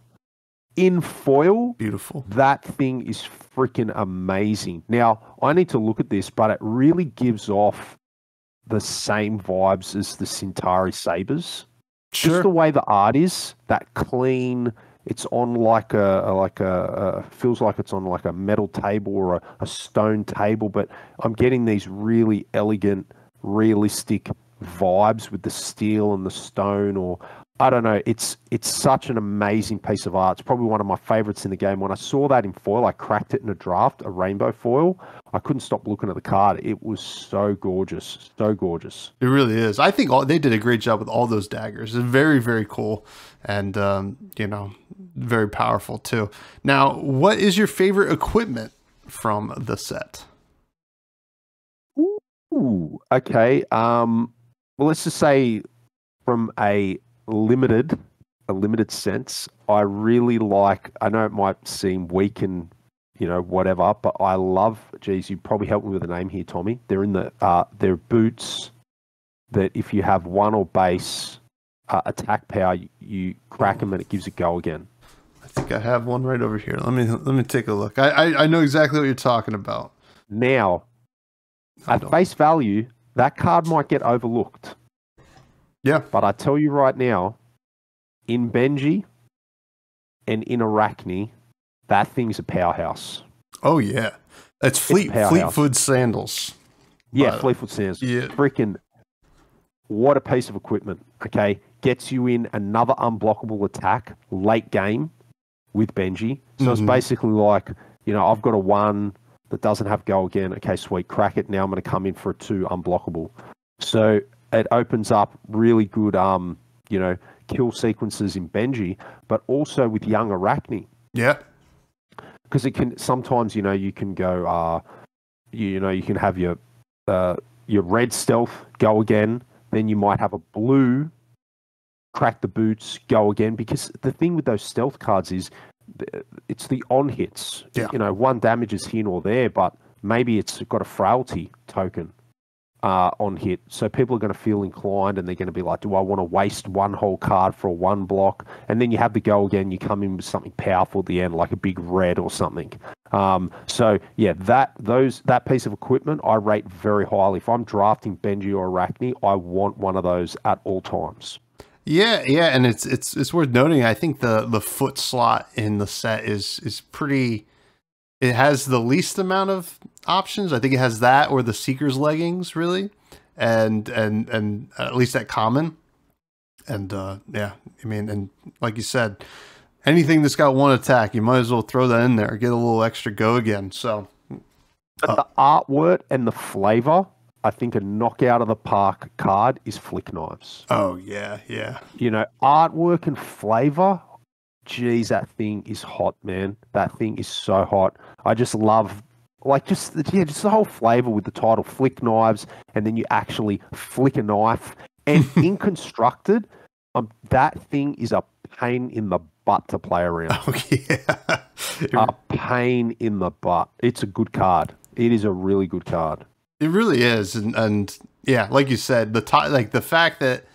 In foil, beautiful. That thing is freaking amazing. Now, I need to look at this, but it really gives off the same vibes as the Centauri Sabers. Sure. Just the way the art is, that clean. It's on like a feels like it's on like a metal table or a stone table, but I'm getting these really elegant, realistic vibes with the steel and the stone, or I don't know. It's such an amazing piece of art. It's probably one of my favorites in the game. When I saw that in foil, I cracked it in a draft, a rainbow foil. I couldn't stop looking at the card. It was so gorgeous, so gorgeous. It really is. I think they did a great job with all those daggers. It's very, very cool, and you know, very powerful too. Now, what is your favorite equipment from the set? Ooh, okay. Well, let's just say from a limited sense, I really like, I know it might seem weak and, you know, whatever, but I love, geez, you probably help me with the name here, Tommy. They're in they're boots that if you have one or base attack power, you crack them and it gives it go again. I think I have one right over here. Let me take a look. I know exactly what you're talking about. Now, at face value, that card might get overlooked. Yeah. But I tell you right now, in Benji and in Arachne, that thing's a powerhouse. Oh, yeah. That's Fleetfoot Sandals. Yeah, Fleetfoot Sandals. Yeah. Freaking, what a piece of equipment, okay? Gets you in another unblockable attack late game with Benji. So it's basically like, you know, I've got a 1 that doesn't have go again. Okay, sweet, crack it. Now I'm going to come in for a 2 unblockable. So it opens up really good, you know, kill sequences in Benji, but also with young Arachne. Yeah. Because it can sometimes, you know, you can go, you know, you can have your your red stealth, go again. Then you might have a blue, crack the boots, go again. Because the thing with those stealth cards is it's the on hits. Yeah. You know, one damage is here or there, but maybe it's got a frailty token on hit. So people are going to feel inclined and they're going to be like, do I want to waste one whole card for one block? And then you have the go again, you come in with something powerful at the end, like a big red or something. So yeah, that piece of equipment I rate very highly. If I'm drafting Benji or Arachne, I want one of those at all times. Yeah, and it's worth noting. I think the foot slot in the set is pretty. It has the least amount of options. I think it has that or the Seeker's leggings, really, and at least at common. And yeah, I mean, and like you said, anything that's got one attack, you might as well throw that in there, get a little extra go again. So, but the artwork and the flavor, I think a knockout of the park card is Flick Knives. Oh yeah. You know, artwork and flavor. Geez, that thing is hot, man. That thing is so hot. I just love, like, just the whole flavor with the title Flick Knives, and then you actually flick a knife. And in Constructed, that thing is a pain in the butt to play around. Oh yeah, a pain in the butt. It's a good card. It is a really good card. It really is, and yeah, like you said, the fact that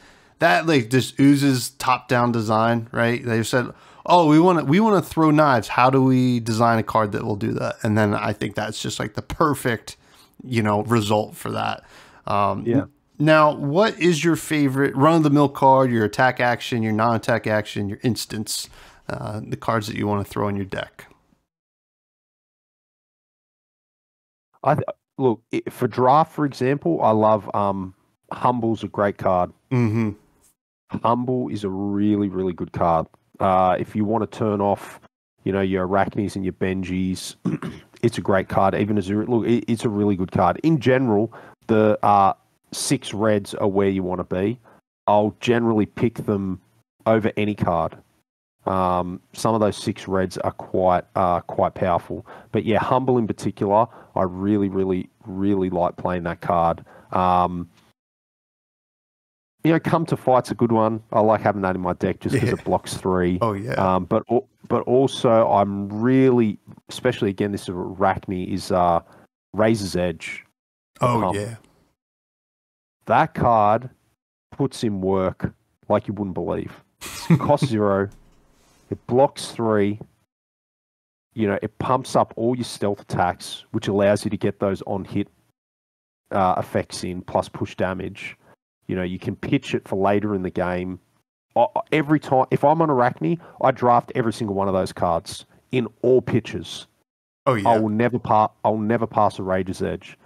like just oozes top down design, right? They've said, oh, we want to throw knives. How do we design a card that will do that? And then I think that's just like the perfect, result for that. Yeah. Now, what is your favorite run of the mill card? Your attack action, your non-attack action, your instance, the cards that you want to throw in your deck. Look, for draft, for example, I love Humble's a great card. Mm-hmm. Humble is a really, really good card. If you want to turn off, your Arachnes and your Benjis, it's a great card. Even look, it's a really good card. In general, the 6 reds are where you want to be. I'll generally pick them over any card. Some of those 6 reds are quite powerful. But yeah, Humble in particular, I really, really, really like playing that card. Come to Fight's a good one. I like having that in my deck just because it blocks 3. Oh yeah. But also I'm really, especially again, this is Arachne, is Razor's Edge. Oh yeah. That card puts in work like you wouldn't believe. It costs 0. It blocks 3. It pumps up all your stealth attacks, which allows you to get those on hit effects in, plus push damage. You can pitch it for later in the game. Every time, if I'm on Arachne, I draft every single one of those cards in all pitches. Oh yeah. I'll never pass a Rage's Edge.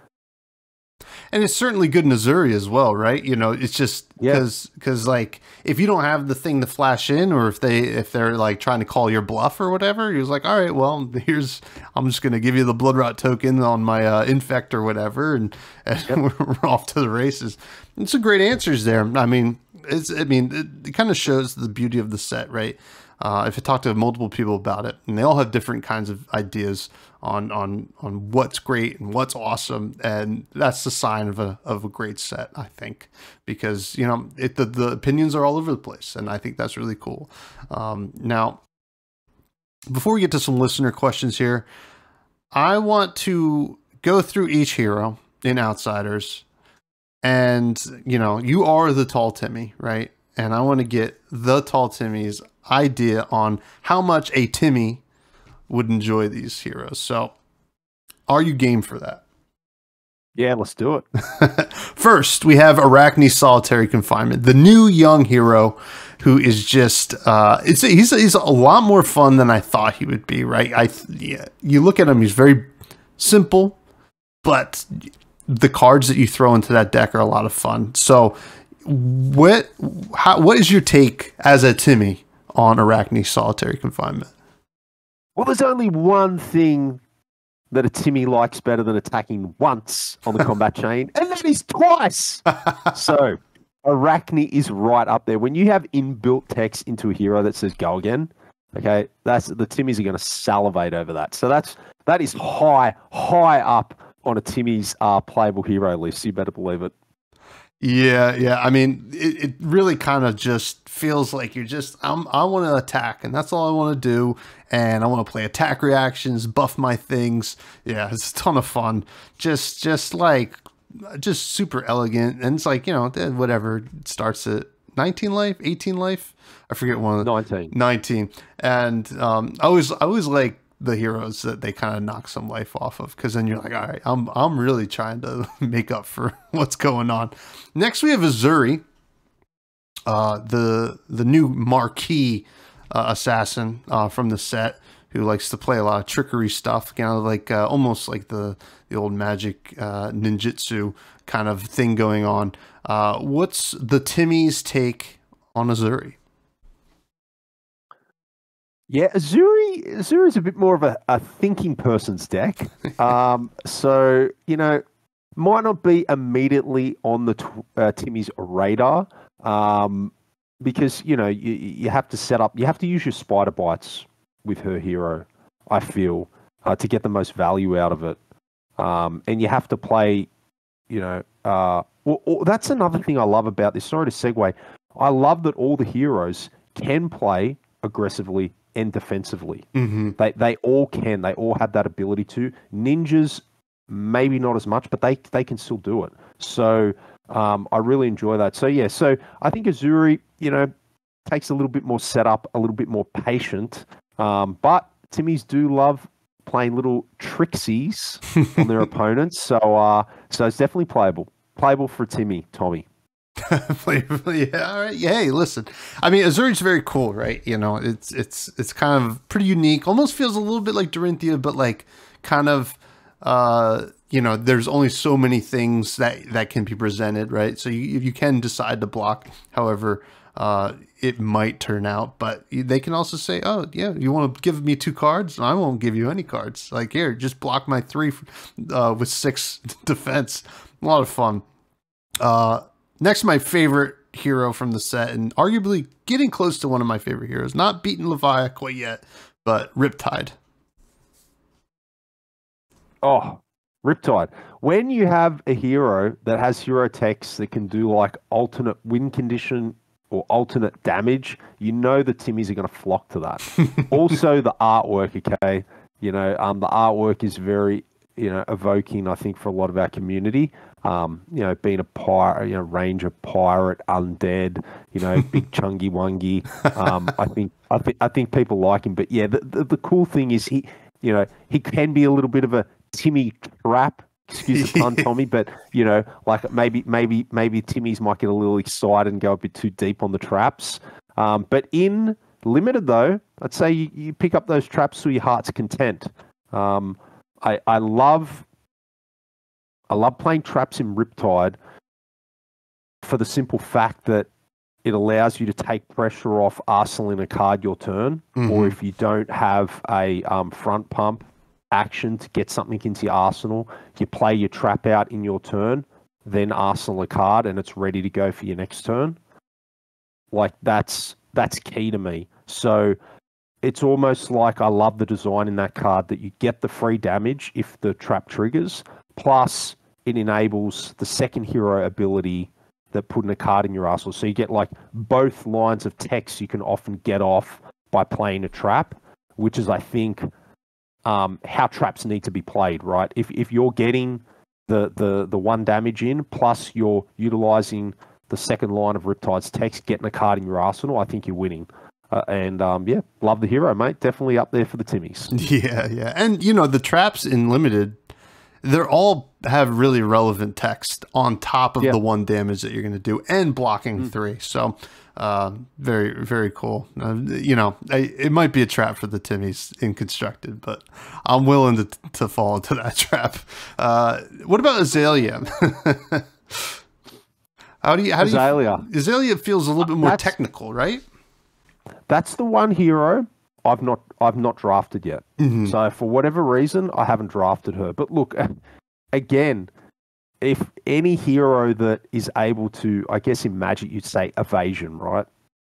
And it's certainly good in Azuri as well, right? It's just because like if you don't have the thing to flash in, or if they're like trying to call your bluff or whatever, you're like, all right, well, I'm just gonna give you the Bloodrot token on my Infect or whatever, and we're off to the races. And some great answers there. I mean, it kind of shows the beauty of the set, right? If I talk to multiple people about it, and they all have different kinds of ideas on what's great and what's awesome, and that's the sign of a great set, I think, because the opinions are all over the place, and I think that's really cool. Now, before we get to some listener questions here, I want to go through each hero in Outsiders, and you are the Tall Timmy, right? And I want to get the Tall Timmy's idea on how much a Timmy would enjoy these heroes. So, are you game for that? Yeah, let's do it. First, we have Arachne Solitary Confinement, the new young hero who is just he's a lot more fun than I thought he would be, right? You look at him, he's very simple, but the cards that you throw into that deck are a lot of fun. So, what is your take as a Timmy on Arachne Solitary Confinement? Well, there's only one thing that a Timmy likes better than attacking once on the combat chain, and that is twice. So Arachne is right up there. When you have inbuilt text into a hero that says "go again," okay, the Timmys are going to salivate over that. So that is high up on a Timmy's playable hero list. You better believe it. Yeah. I mean, it really kind of just feels like you're just, I want to attack, and that's all I want to do. And I want to play attack reactions, buff my things. Yeah, it's a ton of fun. Just super elegant. And it's like, whatever, it starts at 19 life, 18 life. I forget one of the 19. And I always like the heroes that they kind of knock some life off of, because then you're like, all right, I'm really trying to make up for what's going on. Next we have Azuri, the new marquee assassin from the set, who likes to play a lot of trickery stuff, kind of like almost like the old magic ninjutsu kind of thing going on. What's the Timmy's take on Azuri? Yeah, Azuri is a bit more of a thinking person's deck. So, might not be immediately on the Timmy's radar, because, you have to set up, you have to use your spider bites with her hero, I feel, to get the most value out of it. And you have to play, that's another thing I love about this. Sorry to segue. I love that all the heroes can play aggressively and defensively. Mm-hmm. They all can. They all have that ability to. Ninjas, maybe not as much, but they can still do it. So I really enjoy that. So yeah, so I think Azuri, takes a little bit more setup, a little bit more patient. But Timmys do love playing little tricksies on their opponents. So it's definitely playable. Playable for Tommy. Yeah, all right. Yeah, hey, listen. I mean, Azuri's very cool, right? It's kind of pretty unique. Almost feels a little bit like Dorinthia, but like kind of there's only so many things that can be presented, right? So you can decide to block however it might turn out, but they can also say, oh yeah, you want to give me 2 cards? I won't give you any cards. Like, here, just block my 3 with 6 defense. A lot of fun. Next, my favorite hero from the set, and arguably getting close to one of my favorite heroes. Not beaten Leviah quite yet, but Riptide. Oh, Riptide. When you have a hero that has hero text that can do like alternate win condition or alternate damage, the Timmys are going to flock to that. Also, the artwork, okay? The artwork is very, evoking, I think, for a lot of our community. Being a pirate, ranger, pirate, undead, big chungy wungy. I think people like him. But yeah, the cool thing is he can be a little bit of a Timmy trap. Excuse the pun, Tommy, but like maybe Timmys might get a little excited and go a bit too deep on the traps. But in limited though, I'd say you pick up those traps to your heart's content. I love playing traps in Riptide for the simple fact that it allows you to take pressure off arsenaling a card your turn, or if you don't have a front pump action to get something into your arsenal, you play your trap out in your turn, then arsenal a card, and it's ready to go for your next turn. Like that's key to me. So it's almost like I love the design in that card that you get the free damage if the trap triggers, plus it enables the second hero ability that putting a card in your arsenal. So you get like both lines of text you can often get off by playing a trap, which is, I think, how traps need to be played, right? If you're getting the 1 damage in, plus you're utilizing the second line of Riptide's text, getting a card in your arsenal, I think you're winning. Yeah, love the hero, mate. Definitely up there for the Timmys. Yeah. And, the traps in Limited, they're all have really relevant text on top of the 1 damage that you're going to do and blocking 3. So very, very cool. It might be a trap for the Timmys in Constructed, but I'm willing to fall into that trap. What about Azalea? Azalea feels a little bit more technical, right? That's the one hero I've not drafted yet. So for whatever reason, I haven't drafted her. But look, again, if any hero that is able to, I guess in Magic you'd say evasion, right?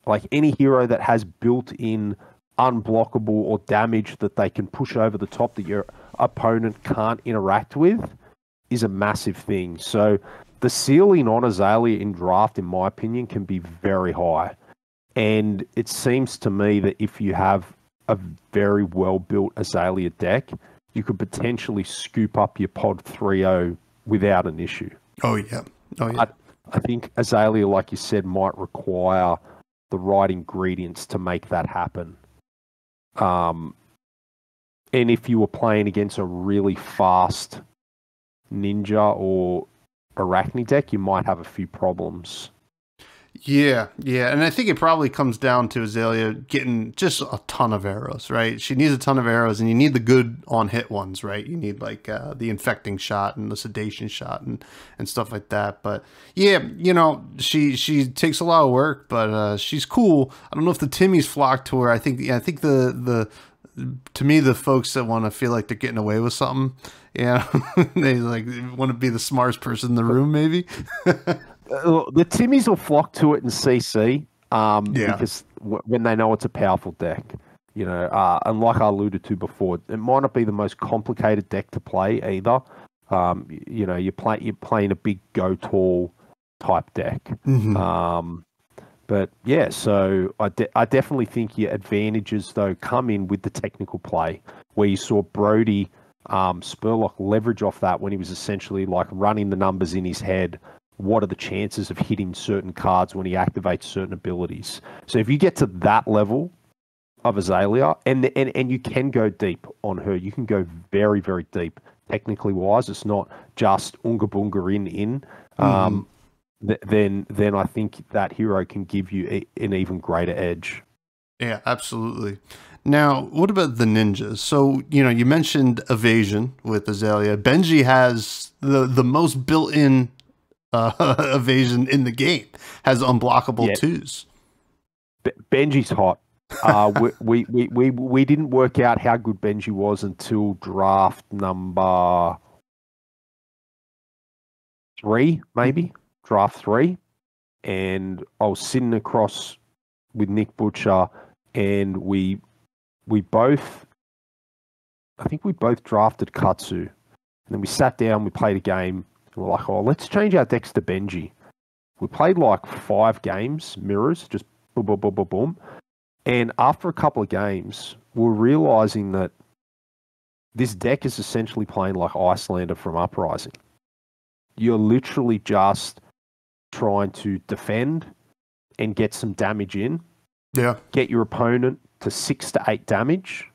Like any hero that has built-in unblockable or damage that they can push over the top that your opponent can't interact with, is a massive thing. So the ceiling on Azalea in draft, in my opinion, can be very high. And it seems to me that if you have a very well-built Azalea deck, you could potentially scoop up your pod 3-0 without an issue. Oh, yeah. Oh, yeah. I think Azalea, like you said, might require the right ingredients to make that happen. And if you were playing against a really fast Ninja or Arachne deck, you might have a few problems. Yeah, yeah, and I think it probably comes down to Azalea getting just a ton of arrows, right? She needs a ton of arrows, and you need the good on-hit ones, right? You need, like, the infecting shot and the sedation shot and stuff like that. But, yeah, you know, she takes a lot of work, but she's cool. I don't know if the Timmys flock to her. I think to me, the folks that want to feel like they're getting away with something, yeah, they, like, want to be the smartest person in the room, maybe. The Timmys will flock to it in CC because when they know it's a powerful deck, you know, and like I alluded to before, it might not be the most complicated deck to play either. You know, you're playing a big go tall type deck. Mm-hmm. But yeah, so I definitely think your advantages though come in with the technical play, where you saw Brody Spurlock leverage off that when he was essentially like running the numbers in his head. What are the chances of hitting certain cards when he activates certain abilities? So if you get to that level of Azalea, and you can go deep on her, you can go very, very deep technically wise. It's not just Unga Bunga in. Then I think that hero can give you an even greater edge. Yeah, absolutely. Now, what about the ninjas? So, you know, you mentioned evasion with Azalea. Benji has the most built-in evasion in the game, has unblockable twos. Benji's hot. We didn't work out how good Benji was until draft number 3, maybe draft 3, and I was sitting across with Nick Butcher, and we both, I think we both drafted Katsu, and then we sat down, we played a game. We're like, oh, let's change our decks to Benji. We played like 5 games, mirrors, just boom, boom, boom, boom, boom. And after a couple of games, we're realizing that this deck is essentially playing like Icelander from Uprising. You're literally just trying to defend and get some damage in. Yeah. Get your opponent to 6 to 8 damage.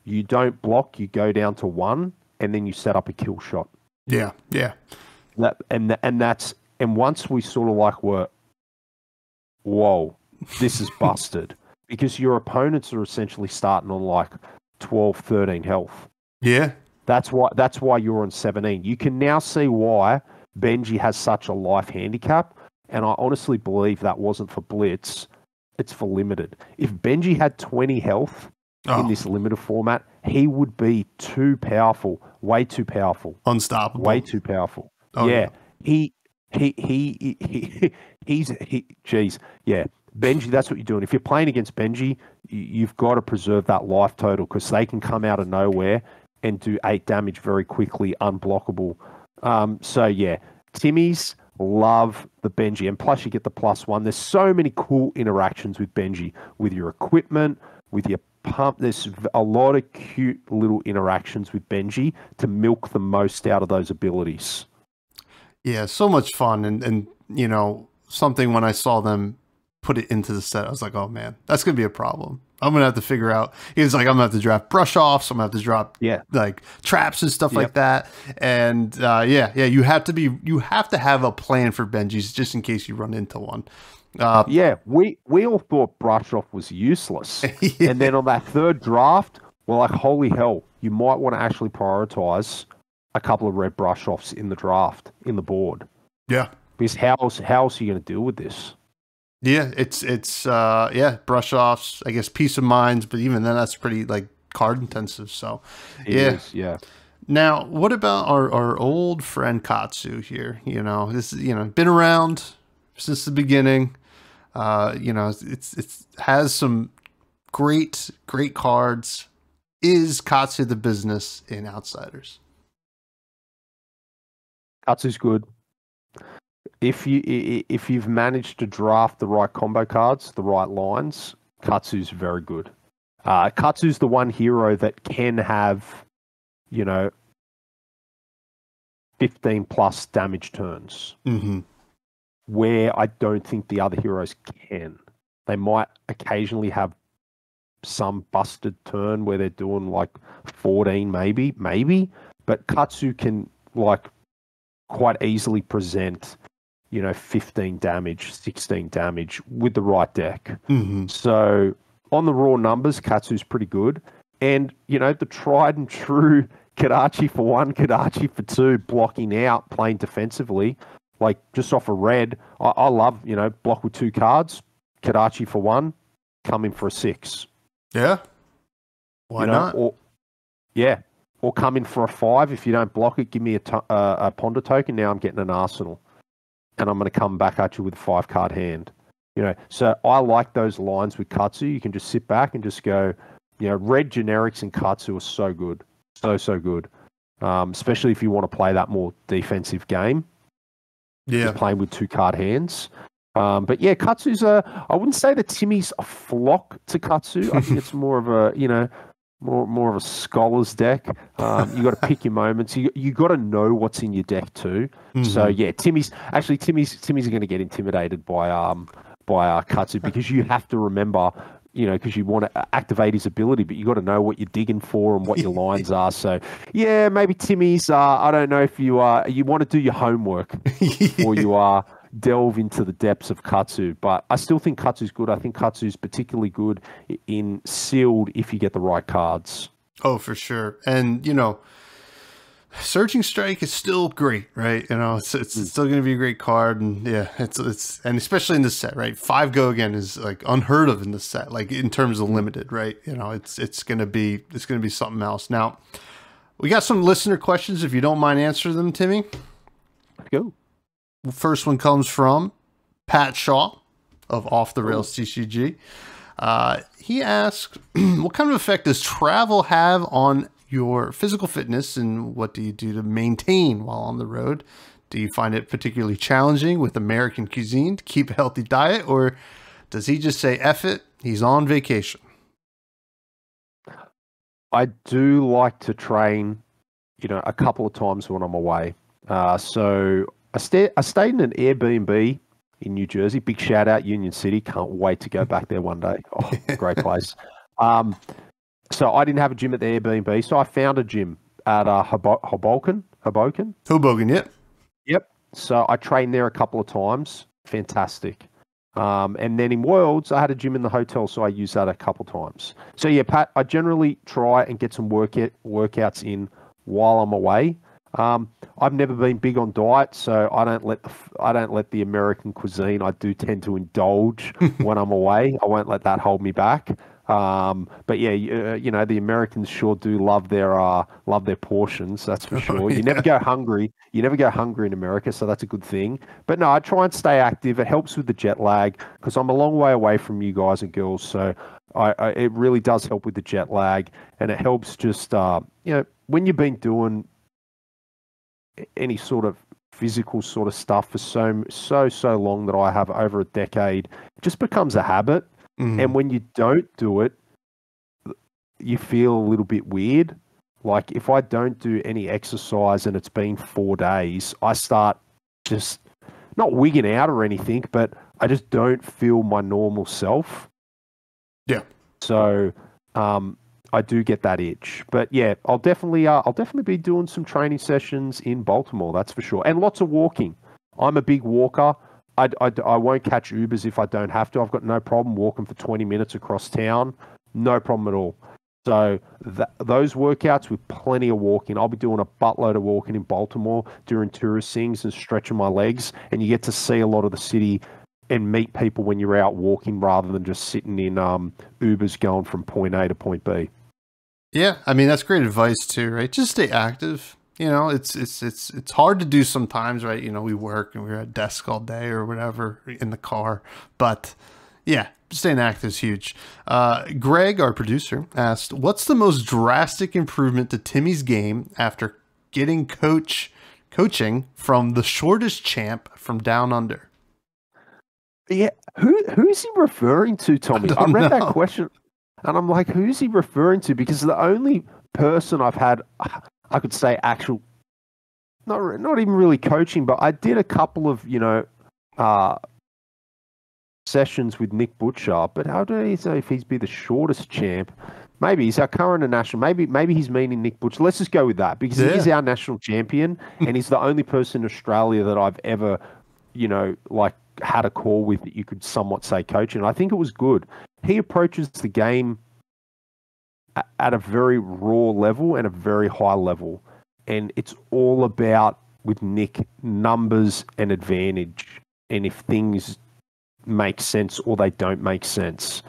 You don't block, you go down to 1, and then you set up a kill shot. Yeah, yeah. And once we sort of like were, whoa, this is busted. Because your opponents are essentially starting on like 12, 13 health. Yeah. That's why you're on 17. You can now see why Benji has such a life handicap. And I honestly believe that wasn't for Blitz. It's for limited. If Benji had 20 health in this limited format, he would be too powerful. Way too powerful. Unstoppable. Way too powerful. Oh, yeah. Geez. Yeah. Benji, that's what you're doing. If you're playing against Benji, you've got to preserve that life total because they can come out of nowhere and do 8 damage very quickly, unblockable. So yeah, Timmy's love the Benji, and plus you get the +1. There's so many cool interactions with Benji, with your equipment, with your pump. There's a lot of cute little interactions with Benji to milk the most out of those abilities. Yeah, so much fun, and you know, something when I saw them put it into the set, I was like, oh man, that's gonna be a problem. I'm gonna have to figure out. He's like, I'm gonna have to draft brush offs. I'm gonna have to drop like traps and stuff like that. And you have to have a plan for Benji's just in case you run into one. We all thought brush off was useless, and then on that third draft, we're like, holy hell, you might want to actually prioritize a couple of red brush offs in the draft in the board. Yeah, because how else are you going to deal with this? Yeah, it's brush offs, I guess peace of minds, but even then that's pretty like card intensive. So it is. Now, what about our old friend Katsu here? You know, this is, you know, been around since the beginning. You know, it's has some great cards. Is Katsu the business in Outsiders? Katsu's good. If you've managed to draft the right combo cards, the right lines, Katsu's very good. Katsu's the one hero that can have, 15 plus damage turns, where I don't think the other heroes can. They might occasionally have some busted turn where they're doing like 14, maybe, but Katsu can quite easily present 15 damage, 16 damage with the right deck. So on the raw numbers, Katsu's pretty good. And, the tried and true Kadachi for 1, Kadachi for 2, blocking out, playing defensively, just off a red. I love, block with 2 cards, Kadachi for 1, come in for a 6. Yeah. Why not? Or come in for a 5. If you don't block it, give me a Ponder token. Now I'm getting an Arsenal. And I'm going to come back at you with a 5-card hand. So I like those lines with Katsu. You can just sit back and just go, red generics in Katsu are so good. So good. Especially if you want to play that more defensive game. Yeah. Just playing with 2-card hands. But yeah, Katsu's I wouldn't say that Timmy's a flock to Katsu. I think it's more of a, more of a scholar's deck. You got to pick your moments. You got to know what's in your deck too. So yeah, Timmy's going to get intimidated by Katsu, because you have to remember, because you want to activate his ability, but you got to know what you're digging for and what your lines are. So yeah, maybe Timmy's. I don't know if you want to do your homework before you delve into the depths of Katsu, but I still think Katsu's good. I think Katsu's particularly good in sealed if you get the right cards. Oh, for sure. And, Surging Strike is still great, right? It's still going to be a great card. And yeah, it's and especially in this set, right? 5 go again is unheard of in this set, in terms of limited, right? It's going to be something else. Now, we got some listener questions. If you don't mind answering them, Timmy. Go. First one comes from Pat Shaw of Off the Rails TCG. He asks, what kind of effect does travel have on your physical fitness, and what do you do to maintain while on the road? Do you find it particularly challenging with American cuisine to keep a healthy diet, or does he just say, F it, he's on vacation? I do like to train, a couple of times when I'm away. So I stayed in an Airbnb in New Jersey. Big shout out, Union City. Can't wait to go back there one day. Oh, great place. So I didn't have a gym at the Airbnb, so I found a gym at Hoboken. Hoboken, yep. Yep. So I trained there a couple of times. Fantastic. And then in Worlds, I had a gym in the hotel, so I used that a couple of times. So yeah, Pat, I generally try and get some workouts in while I'm away. I've never been big on diet, so I don't let the American cuisine. I do tend to indulge when I'm away. I won't let that hold me back. But yeah, the Americans sure do love their portions. That's for sure. You never go hungry. You never go hungry in America, so that's a good thing. But no, I try and stay active. It helps with the jet lag because I'm a long way away from you guys and girls. So it really does help with the jet lag, and it helps just when you've been doing any sort of physical sort of stuff for so long that I have over a decade, it just becomes a habit. And when you don't do it, you feel a little bit weird. Like if I don't do any exercise and it's been 4 days, I start just not wigging out or anything, but I just don't feel my normal self. Yeah. So I do get that itch. But yeah, I'll definitely be doing some training sessions in Baltimore, that's for sure. And lots of walking. I'm a big walker. I won't catch Ubers if I don't have to. I've got no problem walking for 20 minutes across town. No problem at all. So those workouts with plenty of walking. I'll be doing a buttload of walking in Baltimore during tourist things and stretching my legs. And you get to see a lot of the city and meet people when you're out walking rather than just sitting in Ubers going from point A to point B. Yeah, I mean, that's great advice too, right? Just stay active. It's hard to do sometimes, right? We work and we're at desk all day or whatever in the car. But yeah, staying active is huge. Greg, our producer, asked, what's the most drastic improvement to Timmy's game after getting Coach coaching from the shortest champ from down under. Yeah, who's he referring to, Tommy? I read that question, and I'm like, who's he referring to? Because the only person I've had, I could say, actual, not even really coaching, but I did a couple of, sessions with Nick Butcher. But how do you say if he's be the shortest champ? Maybe he's our current national. Maybe he's meaning Nick Butcher. Let's just go with that because he is our national champion, and he's the only person in Australia that I've ever, had a call with that you could somewhat say coach. And I think it was good. He approaches the game at a very raw level and a very high level, and it's all about with Nick numbers and advantage, and if things make sense or they don't make sense.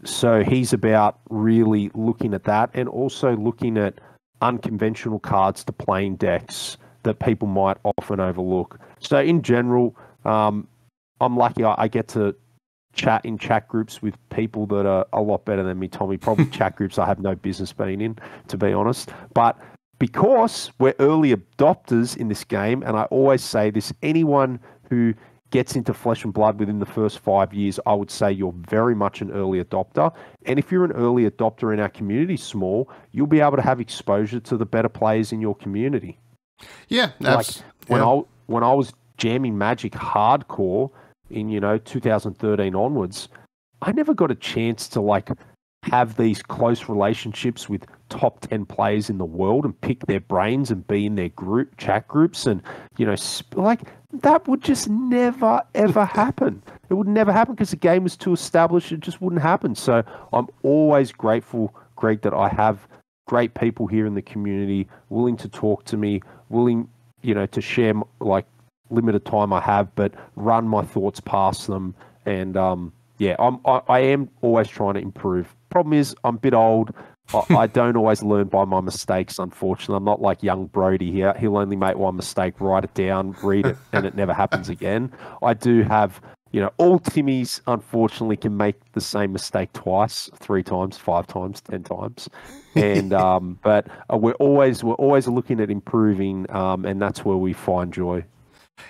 So he's about really looking at that and also looking at unconventional cards to playing decks that people might often overlook. So in general, I'm lucky I get to chat in chat groups with people that are a lot better than me, Tommy. Probably chat groups I have no business being in, to be honest. But because we're early adopters in this game, and I always say this, anyone who gets into Flesh and Blood within the first 5 years, I would say you're very much an early adopter. And if you're an early adopter and our community small, you'll be able to have exposure to the better players in your community. Yeah, when I was jamming Magic hardcore in 2013 onwards, I never got a chance to have these close relationships with top 10 players in the world and pick their brains and be in their chat groups and that would just never ever happen. It would never happen because the game was too established. It just wouldn't happen. So I'm always grateful, Greg, that I have great people here in the community willing to talk to me, willing to share limited time I have, but run my thoughts past them. And I am always trying to improve. Problem is, I'm a bit old. I don't always learn by my mistakes, unfortunately. I'm not like young Brody here. He'll only make one mistake, write it down, read it, and it never happens again. I do have, all Timmys, unfortunately, can make the same mistake twice, 3 times, 5 times, 10 times. And but we're always looking at improving, and that's where we find joy.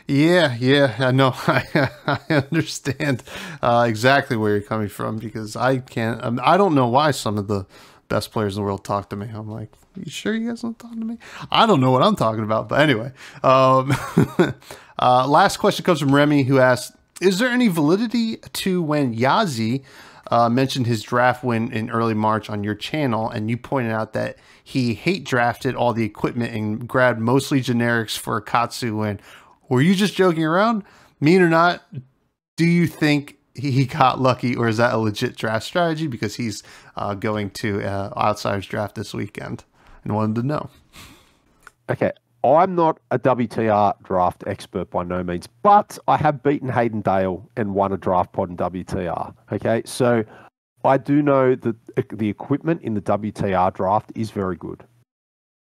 Yeah, I know. I understand exactly where you're coming from because I don't know why some of the best players in the world talk to me. I'm like, you sure you guys don't talk to me? I don't know what I'm talking about. But anyway, last question comes from Remy, who asks, is there any validity to when Yazi mentioned his draft win in early March on your channel, and you pointed out that he hate drafted all the equipment and grabbed mostly generics for a Katsu win? Were you just joking around? Mean or not, do you think he got lucky, or is that a legit draft strategy because he's going to Outsiders draft this weekend and wanted to know? Okay, I'm not a WTR draft expert by no means, but I have beaten Hayden Dale and won a draft pod in WTR. Okay, so I do know that the equipment in the WTR draft is very good.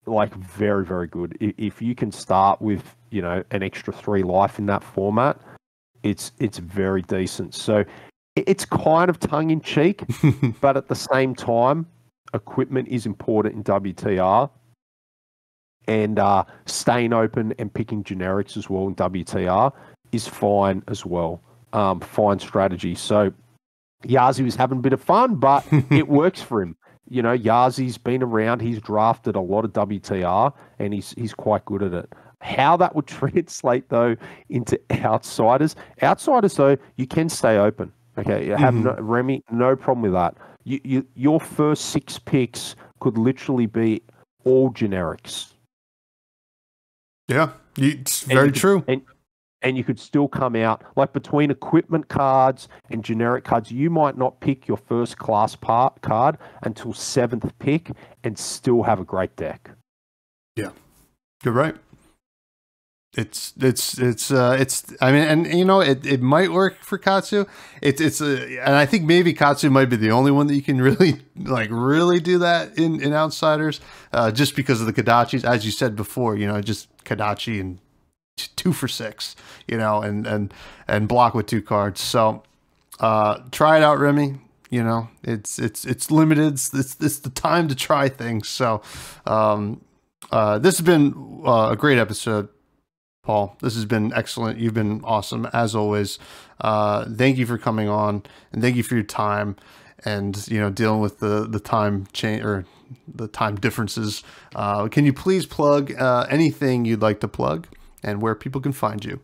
Very, very good. If you can start with, an extra 3 life in that format, it's very decent. So it's kind of tongue in cheek, but at the same time, equipment is important in WTR, and staying open and picking generics as well in WTR is fine as well. Fine strategy. So Yazi was having a bit of fun, but it works for him. Yazi's been around. He's drafted a lot of WTR, and he's quite good at it. How that would translate, though, into Outsiders. Outsiders, though, you can stay open. Okay, you have Remy, no problem with that. Your first 6 picks could literally be all generics. Yeah, it's very true. And you could still come out, between equipment cards and generic cards, you might not pick your first class card until 7th pick and still have a great deck. Yeah, you're right. It's I mean, and it might work for Katsu. And I think maybe Katsu might be the only one that you can really really do that in Outsiders, just because of the Kadachis, as you said before, just Kadachi and 2 for 6, and block with 2 cards. So try it out, Remy. It's limited. It's the time to try things. So This has been a great episode, Paul. This has been excellent. You've been awesome as always. Thank you for coming on, and thank you for your time, and dealing with the time change or the time differences. Can you please plug anything you'd like to plug and where people can find you?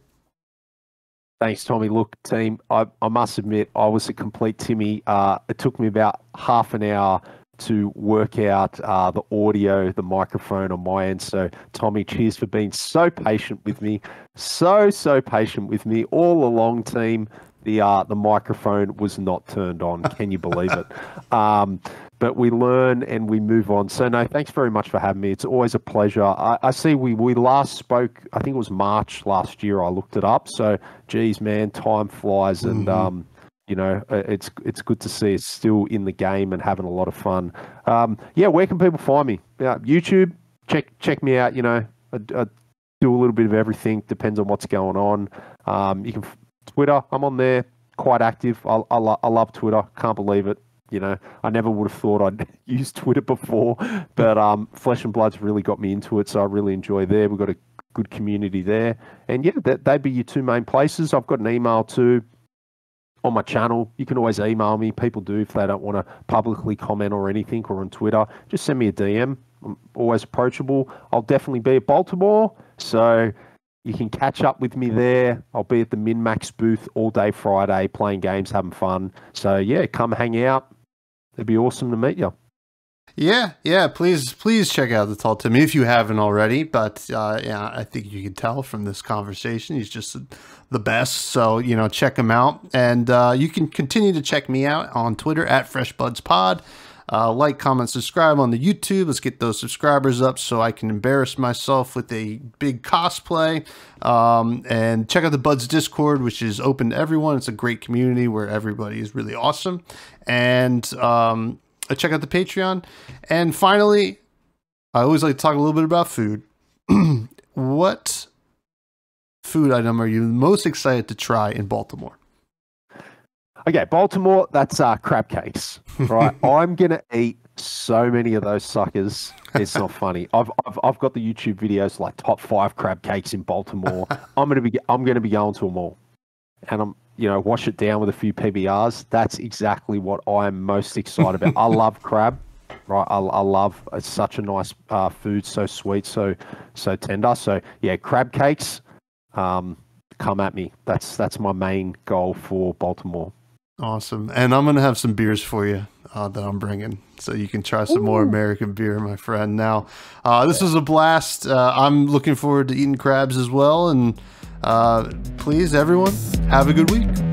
Thanks, Tommy. Look, team, I must admit, I was a complete Timmy. It took me about half an hour to work out the audio, the microphone on my end. So, Tommy, cheers for being so patient with me. So patient with me all along, team. The microphone was not turned on. Can you believe it? But we learn and we move on. So, no, thanks very much for having me. It's always a pleasure. I see we last spoke, I think it was March last year. I looked it up. So, geez, man, time flies. And, it's good to see it's still in the game and having a lot of fun. Where can people find me? YouTube, check me out. I do a little bit of everything. Depends on what's going on. You can Twitter, I'm on there, quite active. I love Twitter. Can't believe it. I never would have thought I'd use Twitter before, but Flesh and Blood's really got me into it, so I really enjoy there. We've got a good community there. And they'd be your two main places. I've got an email too on my channel. You can always email me. People do if they don't want to publicly comment or anything, or on Twitter. Just send me a DM. I'm always approachable. I'll definitely be at Baltimore, so you can catch up with me there. I'll be at the Min-Max booth all day Friday, playing games, having fun. So, come hang out. It'd be awesome to meet you. Yeah. Please check out the Tall Timmy if you haven't already. But, I think you can tell from this conversation, he's just the best. So, check him out. And you can continue to check me out on Twitter at FreshBudsPod. Like, comment, subscribe on the YouTube. Let's get those subscribers up so I can embarrass myself with a big cosplay. And check out the Buds Discord, which is open to everyone. It's a great community where everybody is really awesome. And check out the Patreon. And finally, I always like to talk a little bit about food. What food item are you most excited to try in Baltimore? Okay, Baltimore, that's crab cakes, right? I'm going to eat so many of those suckers. It's not funny. I've got the YouTube videos like top 5 crab cakes in Baltimore. I'm going to be going to them all. And I'm, wash it down with a few PBRs. That's exactly what I'm most excited about. I love crab, right? I love, it's such a nice food, so sweet, so tender. So, crab cakes, come at me. That's my main goal for Baltimore. Awesome. And I'm going to have some beers for you that I'm bringing, so you can try some more American beer, my friend. Now, this was a blast. I'm looking forward to eating crabs as well. And please, everyone, have a good week.